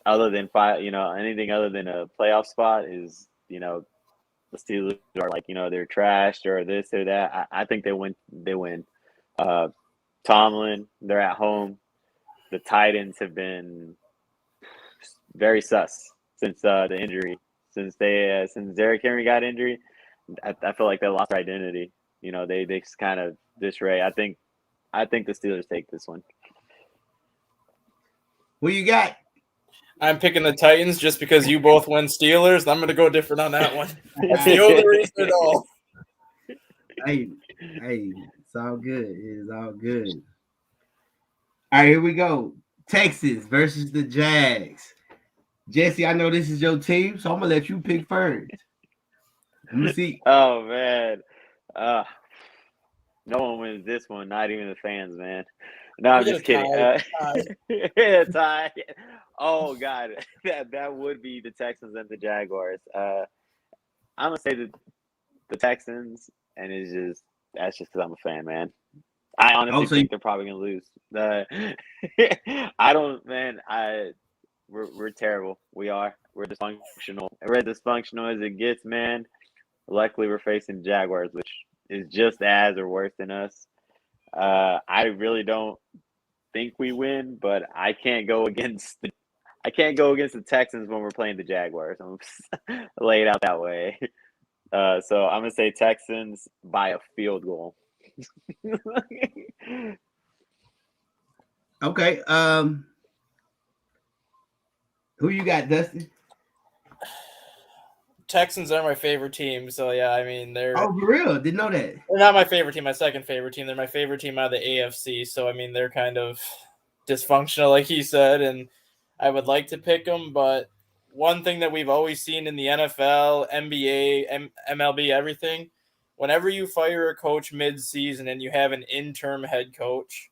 other than anything other than a playoff spot is, the Steelers are like, they're trashed or this or that. I think they win. They win. Tomlin, they're at home. The Titans have been very sus since the injury. Since Derrick Henry got injured, I feel like they lost their identity. They just kind of disarray. I think the Steelers take this one. Who you got? I'm picking the Titans just because you both went Steelers. I'm going to go different on that one. That's the only reason at all. Hey, it's all good. It's all good. All right, here we go. Texans versus the Jags. Jesse, I know this is your team, so I'm going to let you pick first. Let me see. Oh, man. No one wins this one, not even the fans, man. No, I'm just kidding. Tie. Oh, God. That would be the Texans and the Jaguars. I'm going to say the Texans, and that's just because I'm a fan, man. I honestly think they're probably going to lose. I don't, man. We're terrible. We are. We're dysfunctional. We're as dysfunctional as it gets, man. Luckily, we're facing Jaguars, which is just as or worse than us. I really don't think we win, but I can't go against the Texans when we're playing the Jaguars. I'm lay it out that way. So I'm gonna say Texans by a field goal. Okay. Who you got, Dustin? Texans are my favorite team, so yeah, I mean they're. Oh, for real? Didn't know that. They're not my favorite team. My second favorite team. They're my favorite team out of the AFC. So I mean they're kind of dysfunctional, like he said, and I would like to pick them, but one thing that we've always seen in the NFL, NBA, MLB, everything, whenever you fire a coach mid-season and you have an interim head coach,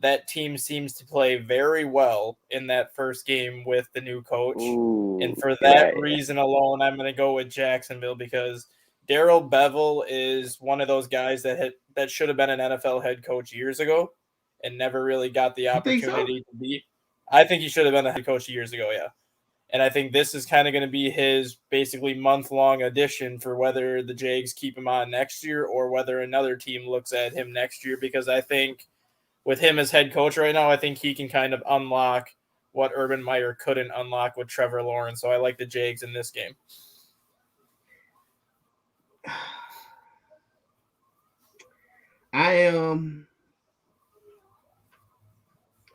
that team seems to play very well in that first game with the new coach. Ooh, and for that reason alone, I'm going to go with Jacksonville because Darrell Bevell is one of those guys that should have been an NFL head coach years ago and never really got the opportunity to be. I think he should have been a head coach years ago, yeah. And I think this is kind of going to be his basically month-long audition for whether the Jags keep him on next year or whether another team looks at him next year, because I think with him as head coach right now, I think he can kind of unlock what Urban Meyer couldn't unlock with Trevor Lawrence. So I like the Jags in this game. I'm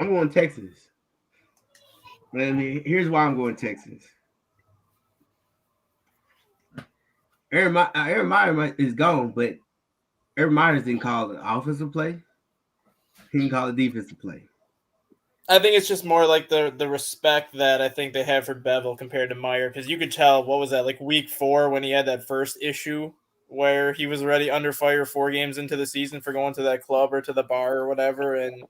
going Texas. Here's why I'm going Texas. Aaron Meyer is gone, but Aaron Myers didn't call the offensive play. He didn't call the defensive play. I think it's just more like the respect that I think they have for Bevel compared to Meyer, because you could tell, what was that, like week 4 when he had that first issue where he was already under fire 4 games into the season for going to that club or to the bar or whatever, and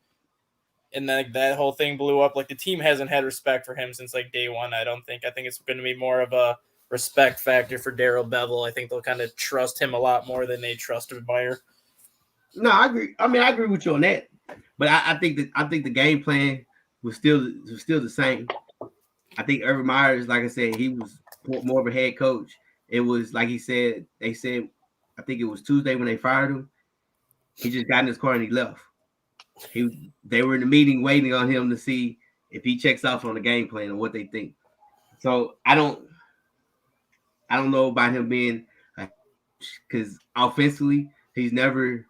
then that whole thing blew up. Like, the team hasn't had respect for him since like day one. I think it's going to be more of a respect factor for Darrell Bevell. I think they'll kind of trust him a lot more than they trust Meyer. No, I agree. I mean, I agree with you on that. But I think the game plan was still the same. I think Urban Meyer, like I said, he was more of a head coach. It was like he said. They said, I think it was Tuesday when they fired him. He just got in his car and he left. They were in the meeting waiting on him to see if he checks off on the game plan and what they think. So I don't know about him being, because offensively he's never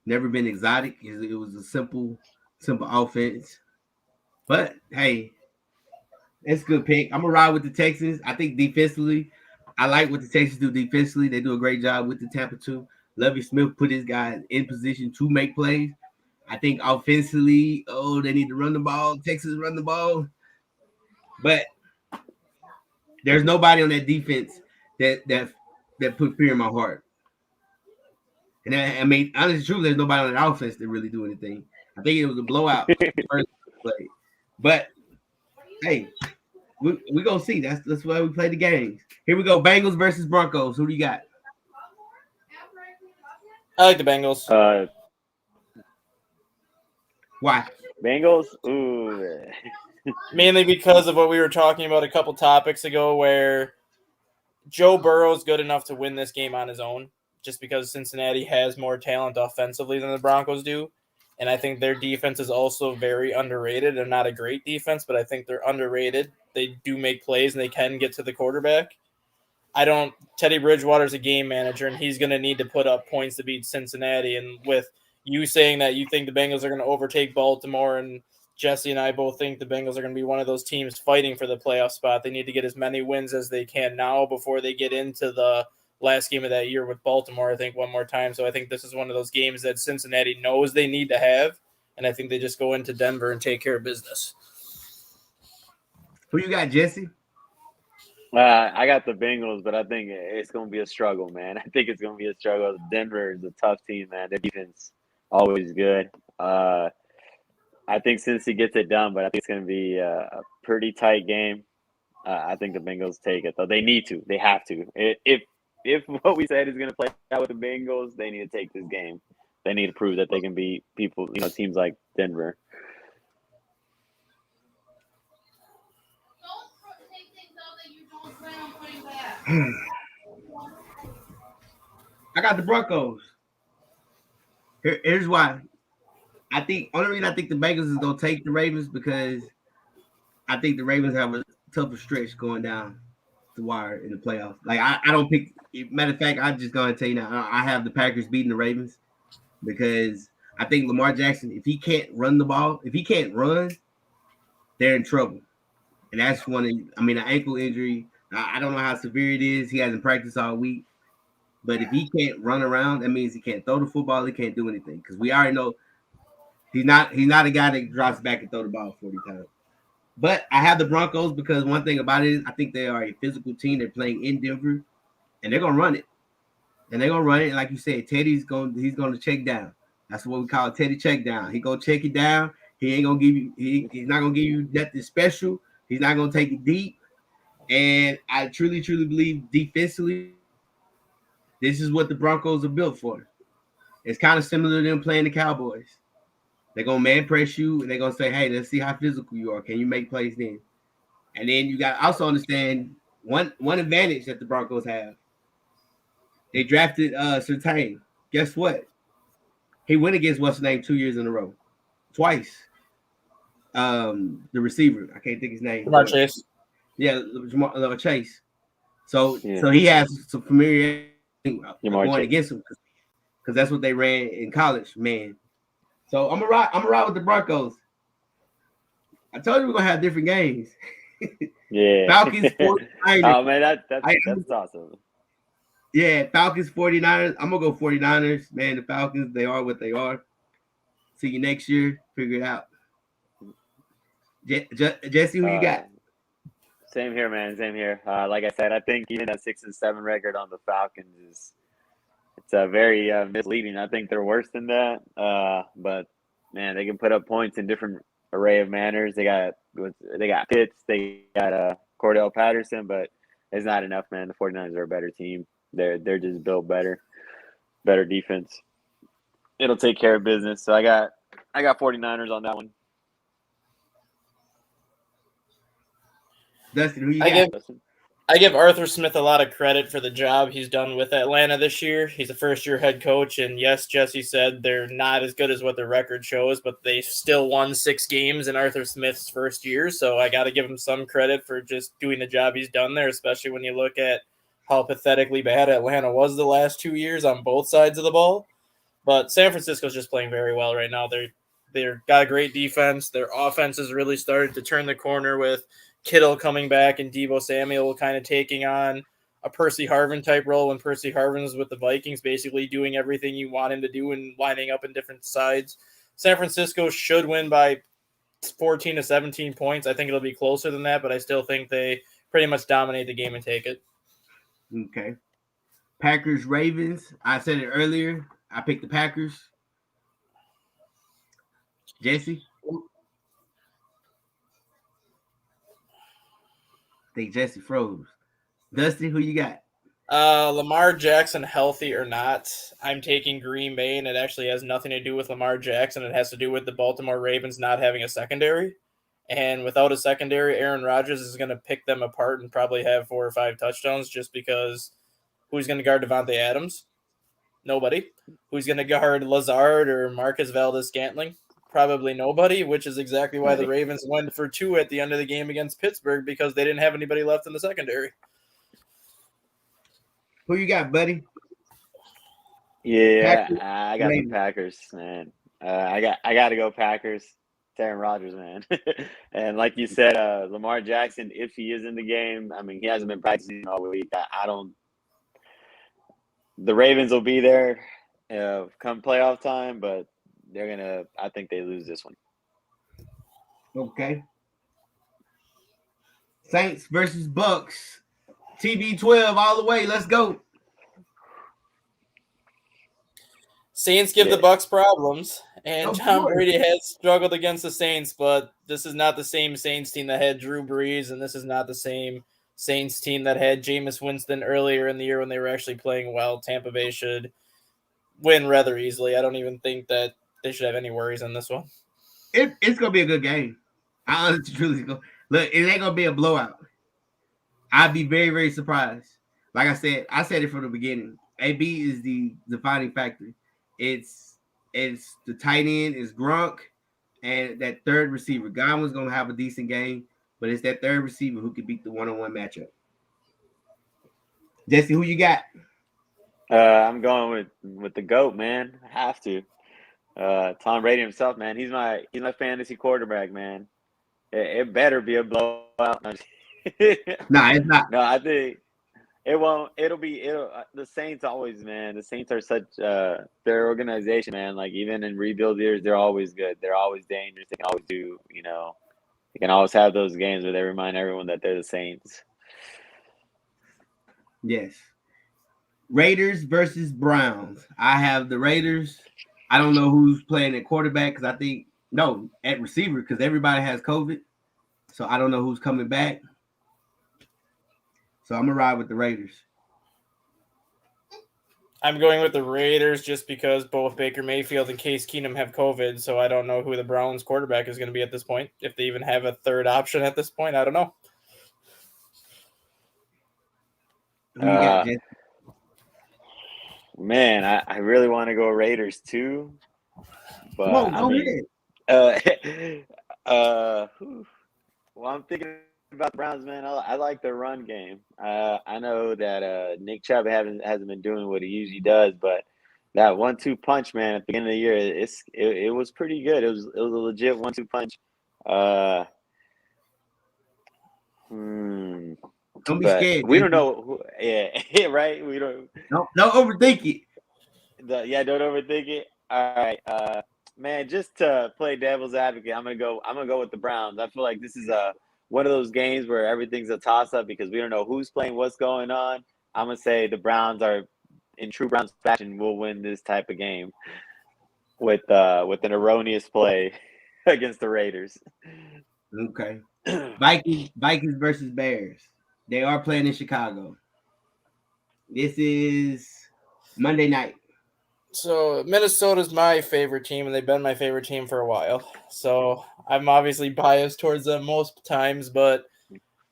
been exotic. It was a simple offense. But hey, that's a good pick. I'm gonna ride with the Texans. I think defensively, I like what the Texans do defensively. They do a great job with the Tampa too. Lovie Smith put his guys in position to make plays. I think offensively, they need to run the ball. Texas run the ball. But there's nobody on that defense that put fear in my heart. And I mean, honestly, true, there's nobody on that offense that really do anything. I think it was a blowout first play. But hey, we gonna see. That's why we play the games. Here we go. Bengals versus Broncos. Who do you got? I like the Bengals. Why? Bengals? Ooh. Mainly because of what we were talking about a couple topics ago, where Joe Burrow's good enough to win this game on his own, just because Cincinnati has more talent offensively than the Broncos do. And I think their defense is also very underrated. They're not a great defense, but I think they're underrated. They do make plays, and they can get to the quarterback. Teddy Bridgewater's a game manager, and he's going to need to put up points to beat Cincinnati. And with you saying that you think the Bengals are going to overtake Baltimore, and Jesse and I both think the Bengals are going to be one of those teams fighting for the playoff spot. They need to get as many wins as they can now before they get into the last game of that year with Baltimore, I think, one more time. So I think this is one of those games that Cincinnati knows they need to have, and I think they just go into Denver and take care of business. Who you got, Jesse? I got the Bengals, but I think it's going to be a struggle, man. I think it's going to be a struggle. Denver is a tough team, man. Their defense always good. I think Cincy gets it done, but I think it's going to be a pretty tight game. I think the Bengals take it, though. They need to. They have to. If what we said is going to play out with the Bengals, they need to take this game. They need to prove that they can beat people, teams like Denver. I got the Broncos. Here's why. Only reason I think the Bengals is gonna take the Ravens, because I think the Ravens have a tougher stretch going down the wire in the playoffs. Like I don't pick. Matter of fact, I'm just gonna tell you now. I have the Packers beating the Ravens, because I think Lamar Jackson, if he can't run the ball, if he can't run, they're in trouble. And that's an ankle injury. I don't know how severe it is. He hasn't practiced all week. But if he can't run around, that means he can't throw the football. He can't do anything, because we already know he's not a guy that drops back and throw the ball 40 times. But I have the Broncos, because one thing about it is I think they are a physical team. They're playing in Denver, and they're gonna run it. And like you said, he's gonna check down. That's what we call Teddy check down. He gonna check it down. He ain't gonna give you. He's not gonna give you nothing special. He's not gonna take it deep. And I truly believe defensively, this is what the Broncos are built for. It's kind of similar to them playing the Cowboys. They're going to man press you, and they're going to say, hey, let's see how physical you are. Can you make plays then? And then you got to also understand one advantage that the Broncos have. They drafted Surtain. Guess what? He went against what's his name 2 years in a row. Twice. The receiver. I can't think his name. Lamar Chase. Yeah, Lamar Chase. So he has some familiarity going against him, because that's what they ran in college, man. So I'm gonna ride with the Broncos. I told you we're gonna have different games. Yeah. Falcons 49ers. Oh man, that's awesome. Yeah, Falcons 49ers. I'm gonna go 49ers. Man, the Falcons, they are what they are. See you next year. Figure it out. Jesse, who you got? Same here, man. Same here. Like I said, I think even a 6-7 record on the Falcons it's very misleading. I think they're worse than that. But man, they can put up points in different array of manners. They got Pitts, they got Cordell Patterson, but it's not enough, man. The 49ers are a better team. They're just built better defense. It'll take care of business. So I got 49ers on that one. Dustin, who you got? I give Arthur Smith a lot of credit for the job he's done with Atlanta this year. He's a first-year head coach, and yes, Jesse said they're not as good as what their record shows, but they still won 6 games in Arthur Smith's first year, so I got to give him some credit for just doing the job he's done there, especially when you look at how pathetically bad Atlanta was the last 2 years on both sides of the ball. But San Francisco's just playing very well right now. They've got a great defense. Their offense has really started to turn the corner with Kittle coming back and Deebo Samuel kind of taking on a Percy Harvin type role when Percy Harvin was with the Vikings, basically doing everything you want him to do and lining up in different sides. San Francisco should win by 14 to 17 points. I think it'll be closer than that, but I still think they pretty much dominate the game and take it. Okay. Packers, Ravens. I said it earlier. I picked the Packers. Jesse? I think Jesse froze. Dustin, who you got? Lamar Jackson, healthy or not, I'm taking Green Bay, and it actually has nothing to do with Lamar Jackson. It has to do with the Baltimore Ravens not having a secondary. And without a secondary, Aaron Rodgers is going to pick them apart and probably have 4 or 5 touchdowns just because who's going to guard Devontae Adams? Nobody. Who's going to guard Lazard or Marcus Valdes-Scantling? Probably nobody, which is exactly why the Ravens went for 2 at the end of the game against Pittsburgh because they didn't have anybody left in the secondary. Who you got, buddy? Yeah, Packers, I got Ravens. the Packers, man. I got to go Packers. It's Aaron Rodgers, man. And like you said, Lamar Jackson, if he is in the game, I mean, he hasn't been practicing all week. The Ravens will be there come playoff time, but I think they lose this one. Okay. Saints versus Bucks. TB12 all the way. Let's go. Saints give the Bucks problems, and Of Tom course. Brady has struggled against the Saints, but this is not the same Saints team that had Drew Brees, and this is not the same Saints team that had Jameis Winston earlier in the year when they were actually playing well. Tampa Bay should win rather easily. I don't even think that they should have any worries on this one. It's gonna be a good game. I honestly truly go. Look, it ain't gonna be a blowout. I'd be very, very surprised. Like I said it from the beginning. AB is the defining factor. It's the tight end is Gronk and that third receiver. Godwin's gonna have a decent game, but it's that third receiver who can beat the one-on-one matchup. Jesse, who you got? I'm going with the GOAT, man. I have to. Tom Brady himself, man. He's my fantasy quarterback, man. It better be a blowout. Nah, it's not. No, I think it won't. The Saints always, man. The Saints are such their organization, man. Like even in rebuild years, they're always good. They're always dangerous. They can always do, they can always have those games where they remind everyone that they're the Saints. Yes. Raiders versus Browns. I have the Raiders. I don't know who's playing at quarterback because at receiver because everybody has COVID. So I don't know who's coming back. So I'm going to ride with the Raiders. I'm going with the Raiders just because both Baker Mayfield and Case Keenum have COVID, so I don't know who the Browns quarterback is going to be at this point. If they even have a third option at this point, I don't know. Who you got, Jess? Man, I really want to go Raiders too. But Go ahead. Well, I'm thinking about the Browns, man. I like their run game. I know that Nick Chubb hasn't been doing what he usually does, but that 1-2 punch, man, at the beginning of the year, it was pretty good. It was a legit 1-2 punch. Don't be scared. We don't know. Yeah, right. We don't. Don't overthink it. Don't overthink it. All right, man. Just to play devil's advocate, I'm gonna go with the Browns. I feel like this is one of those games where everything's a toss up because we don't know who's playing, what's going on. I'm gonna say the Browns are, in true Browns fashion, will win this type of game with an erroneous play against the Raiders. Okay. Vikings versus Bears. They are playing in Chicago. This is Monday night. So Minnesota's my favorite team, and they've been my favorite team for a while. So I'm obviously biased towards them most times, but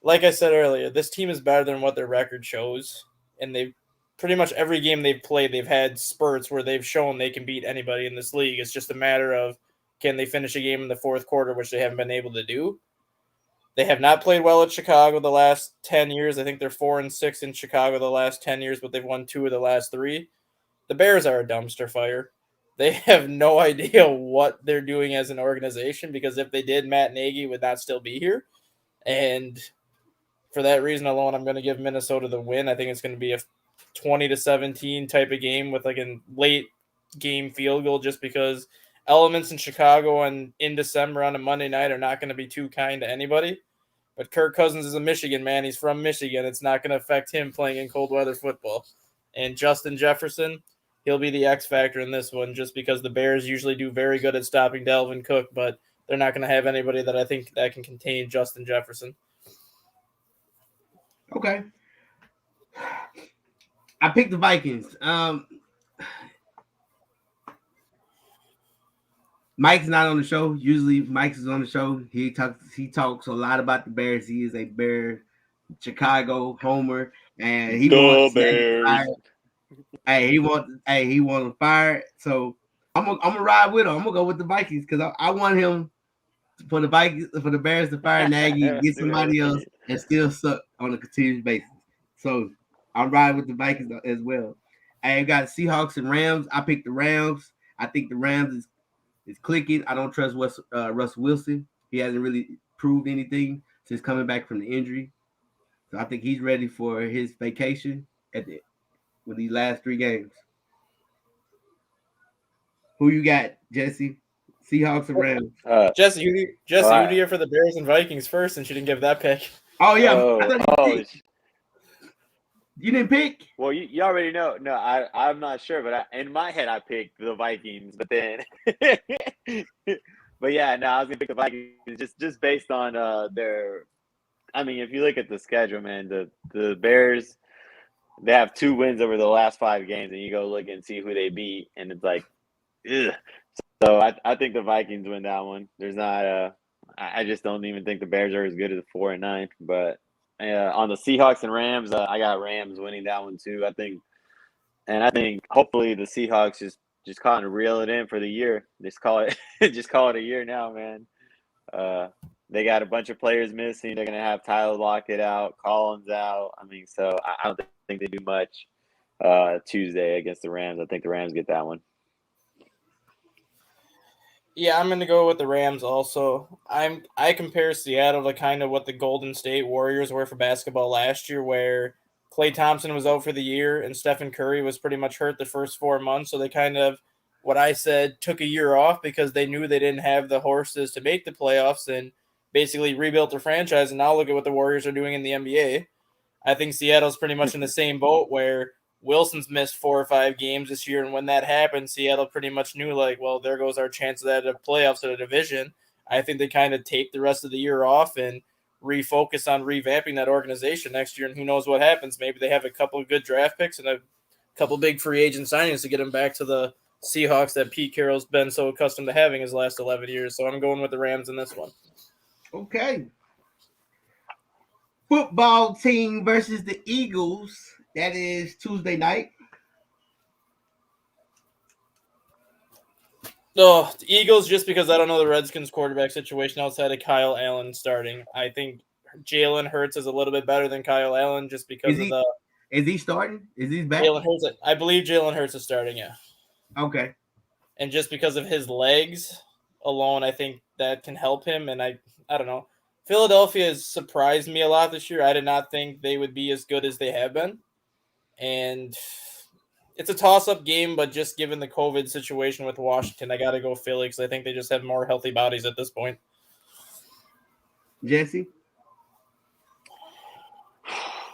like I said earlier, this team is better than what their record shows, and they've pretty much every game they've played, they've had spurts where they've shown they can beat anybody in this league. It's just a matter of can they finish a game in the fourth quarter, which they haven't been able to do. They have not played well at Chicago the last 10 years. I think they're 4-6 in Chicago the last 10 years, but they've won 2 of the last 3. The Bears are a dumpster fire. They have no idea what they're doing as an organization, because if they did, Matt Nagy would not still be here. And for that reason alone, I'm going to give Minnesota the win. I think it's going to be a 20-17 type of game with like a late game field goal, just because elements in Chicago and in December on a Monday night are not going to be too kind to anybody. But Kirk Cousins is a Michigan man. He's from Michigan. It's not going to affect him playing in cold weather football. And Justin Jefferson, he'll be the X factor in this one, just because the Bears usually do very good at stopping Dalvin Cook, but they're not going to have anybody that I think that can contain Justin Jefferson. Okay. I picked the Vikings. Mike's not on the show. Usually Mike is on the show. He talks a lot about the Bears. He is a Bear Chicago homer, and he wants Bears. He wants to fire. So I'm gonna ride with him. I'm gonna go with the Vikings because I want him for the Bears to fire Nagy, get somebody else, and still suck on a continuous basis. So I'm riding with the Vikings as well. I got Seahawks and Rams. I picked the Rams. I think the Rams is clicking. I don't trust Russ Wilson. He hasn't really proved anything since coming back from the injury. So I think he's ready for his vacation with these last 3 games. Who you got, Jesse? Seahawks and Rams. Jesse, who do you have for the Bears and Vikings first, and she didn't give that pick? Oh, yeah. You didn't pick? Well, you already know. No, I'm not sure, but in my head I picked the Vikings. But then, but yeah, no, I was gonna pick the Vikings just based on their. I mean, if you look at the schedule, man, the Bears, they have 2 wins over the last 5 games, and you go look and see who they beat, and it's like, ugh. So I think the Vikings win that one. There's not I just don't even think the Bears are as good as 4-9, but. On the Seahawks and Rams, I got Rams winning that one too. I think hopefully the Seahawks just kind of reel it in for the year. Just call it a year now, man. They got a bunch of players missing. They're gonna have Tyler Lockett out, Collins out. I mean, so I don't think they do much Tuesday against the Rams. I think the Rams get that one. Yeah, I'm going to go with the Rams also. I compare Seattle to kind of what the Golden State Warriors were for basketball last year, where Klay Thompson was out for the year and Stephen Curry was pretty much hurt the first 4 months. So they kind of, what I said, took a year off because they knew they didn't have the horses to make the playoffs and basically rebuilt their franchise. And now look at what the Warriors are doing in the NBA. I think Seattle's pretty much in the same boat where Wilson's missed 4 or 5 games this year, and when that happened, Seattle pretty much knew, like, well, there goes our chance of that playoffs of the division. I think they kind of take the rest of the year off and refocus on revamping that organization next year, and who knows what happens. Maybe they have a couple of good draft picks and a couple big free agent signings to get them back to the Seahawks that Pete Carroll's been so accustomed to having his last 11 years. So I'm going with the Rams in this one. Okay. Football team versus the Eagles. That is Tuesday night. Oh, the Eagles, just because I don't know the Redskins quarterback situation outside of Kyle Allen starting. I think Jalen Hurts is a little bit better than Kyle Allen just because of the. Is he starting? Is he back? Jalen Hurts, I believe Jalen Hurts is starting, yeah. Okay. And just because of his legs alone, I think that can help him. And I don't know. Philadelphia has surprised me a lot this year. I did not think they would be as good as they have been. And it's a toss-up game, but just given the COVID situation with Washington, I got to go Philly because I think they just have more healthy bodies at this point. Jesse?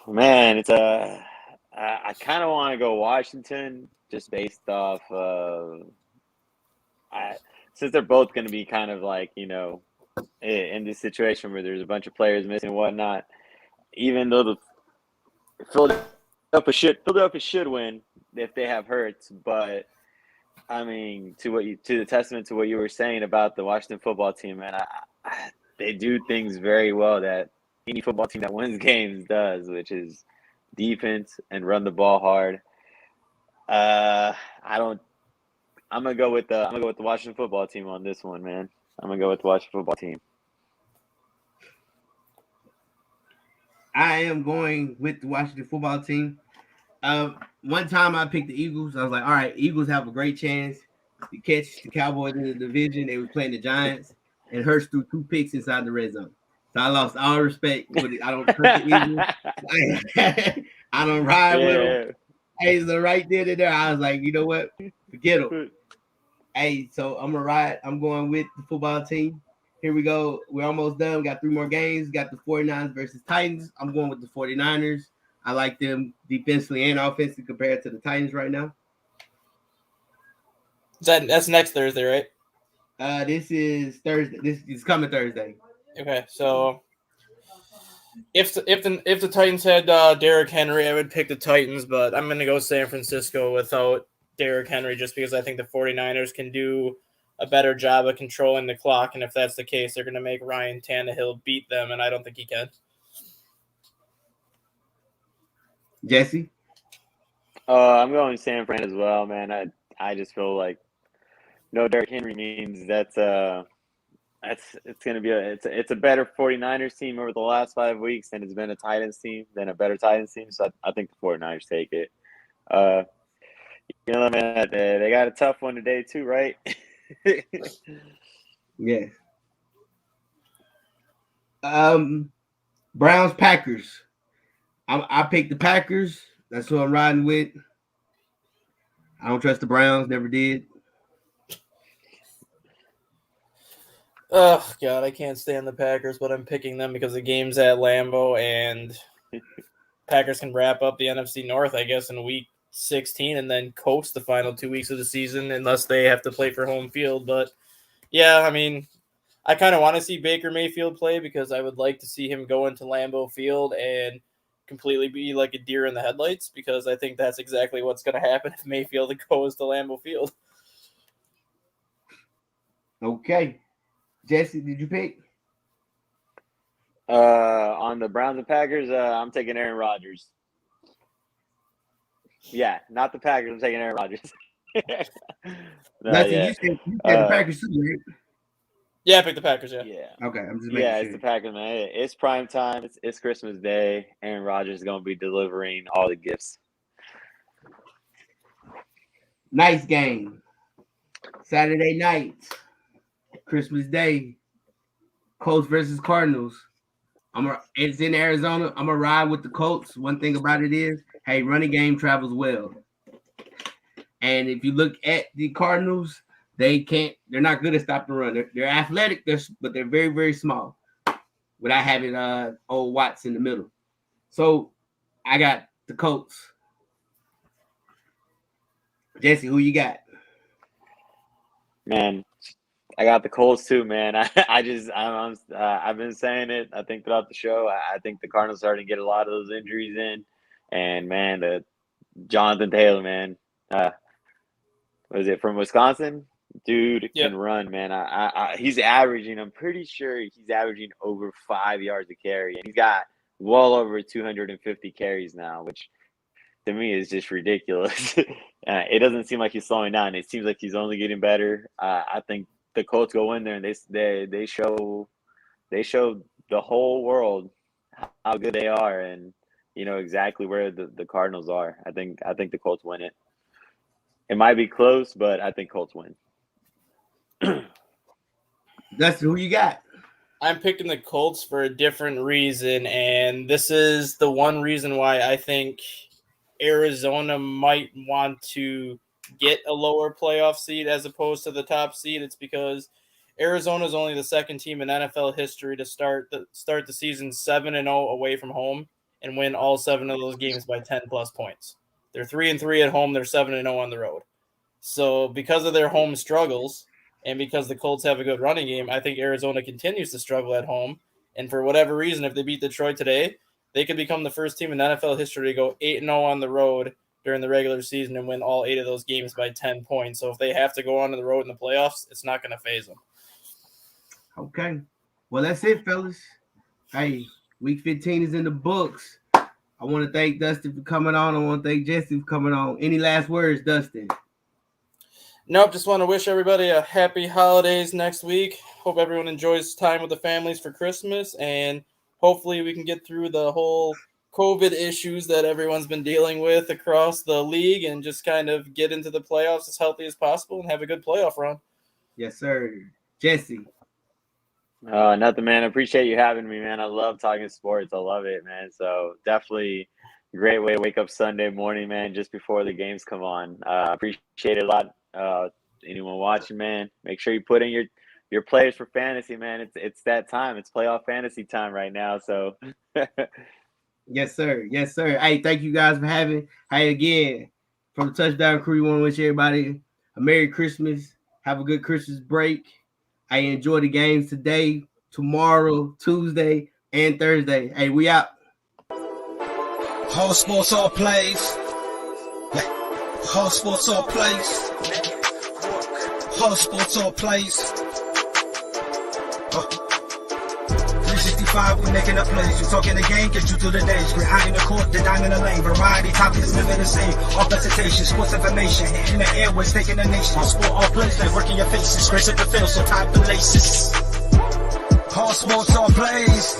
Man, it's I kind of want to go Washington just based off since they're both going to be kind of like, you know, in this situation where there's a bunch of players missing and whatnot. Even though Philadelphia should win if they have Hurts, but I mean, to the testament to what you were saying about the Washington football team, man, they do things very well that any football team that wins games does, which is defense and run the ball hard. I'm gonna go with the Washington football team on this one, man. I'm gonna go with the Washington football team. I am going with the Washington football team. One time I picked the Eagles. I was like, all right, Eagles have a great chance to catch the Cowboys in the division. They were playing the Giants, and Hurts threw 2 picks inside the red zone. So I lost all respect. I don't trust the Eagles. I don't ride with them. Hey, so right there, I was like, you know what? Forget them. Hey, so I'm going to ride. I'm going with the football team. Here we go. We're almost done. We got 3 more games. We got the 49ers versus Titans. I'm going with the 49ers. I like them defensively and offensively compared to the Titans right now. That's next Thursday, right? This is Thursday. This is coming Thursday. Okay, so if the Titans had Derrick Henry, I would pick the Titans, but I'm going to go San Francisco without Derrick Henry just because I think the 49ers can do a better job of controlling the clock, and if that's the case, they're going to make Ryan Tannehill beat them, and I don't think he can. Jesse? I'm going San Fran as well, man. I just feel like no Derrick Henry means it's going to be it's a better 49ers team over the last 5 weeks than it's been a Titans team, than a better Titans team. So I think the 49ers take it. Man, they got a tough one today too, right? Yeah. Browns Packers. I picked the Packers. That's who I'm riding with. I don't trust the Browns. Never did. Oh, God, I can't stand the Packers, but I'm picking them because the game's at Lambeau, and Packers can wrap up the NFC North, I guess, in week 16 and then coast the final 2 weeks of the season unless they have to play for home field. But, yeah, I mean, I kind of want to see Baker Mayfield play because I would like to see him go into Lambeau Field and completely be like a deer in the headlights because I think that's exactly what's going to happen if Mayfield goes to Lambeau Field. Okay. Jesse, did you pick? On the Browns and Packers, I'm taking Aaron Rodgers. Yeah, not the Packers. I'm taking Aaron Rodgers. You said the Packers too, right? Yeah, I picked the Packers, yeah. Okay, I'm just making sure. It's the Packers, man. It's prime time. It's Christmas Day. Aaron Rodgers is going to be delivering all the gifts. Nice game. Saturday night. Christmas Day. Colts versus Cardinals. It's in Arizona. I'm going to ride with the Colts. One thing about it is, hey, running game travels well. And if you look at the Cardinals, they're not good at stopping the run. They're athletic, but they're very, very small without having old Watts in the middle. So I got the Colts. Jesse, who you got? Man, I got the Colts too, man. I've been saying it, I think, throughout the show. I think the Cardinals are starting to get a lot of those injuries in. And, man, the Jonathan Taylor, man. Was it from Wisconsin? Dude can run, man. He's averaging, I'm pretty sure he's averaging over 5 yards a carry. And he's got well over 250 carries now, which to me is just ridiculous. It doesn't seem like he's slowing down. It seems like he's only getting better. I think the Colts go in there and they show the whole world how good they are and exactly where the Cardinals are. I think the Colts win it. It might be close, but I think Colts win. Dustin, who you got? I'm picking the Colts for a different reason, and this is the one reason why I think Arizona might want to get a lower playoff seed as opposed to the top seed. It's because Arizona is only the second team in NFL history to start the season 7-0 away from home and win all 7 of those games by 10 plus points. They're 3-3 at home. They're 7-0 on the road. So because of their home struggles and because the Colts have a good running game, I think Arizona continues to struggle at home. And for whatever reason, if they beat Detroit today, they could become the first team in NFL history to go 8-0 on the road during the regular season and win all 8 of those games by 10 points. So if they have to go on the road in the playoffs, it's not going to faze them. Okay. Well, that's it, fellas. Hey, week 15 is in the books. I want to thank Dustin for coming on. I want to thank Jesse for coming on. Any last words, Dustin? Nope, just want to wish everybody a happy holidays next week. Hope everyone enjoys time with the families for Christmas, and hopefully we can get through the whole COVID issues that everyone's been dealing with across the league and just kind of get into the playoffs as healthy as possible and have a good playoff run. Yes, sir. Jesse. Nothing, man. I appreciate you having me, man. I love talking sports. I love it, man. So definitely a great way to wake up Sunday morning, man, just before the games come on. Appreciate it a lot. Anyone watching, man, make sure you put in your players for fantasy, man. It's that time. It's playoff fantasy time right now. So Yes, sir. Yes, sir. Hey, thank you guys for having. Hey, again, from the Touchdown Crew, we want to wish everybody a Merry Christmas. Have a good Christmas break. I enjoy the games today, tomorrow, Tuesday, and Thursday. Hey, we out. All sports, all plays. All sports, all plays. All sports, all plays. 365, we making a plays. You talking the game, get you through the days. We're high in the court, the dime in the lane. Variety, topics, living the same. All presentation, sports information. In the airways, taking the nation. All sport, all plays, they working your faces. Grace at the field, so tie the laces. All sports, all plays.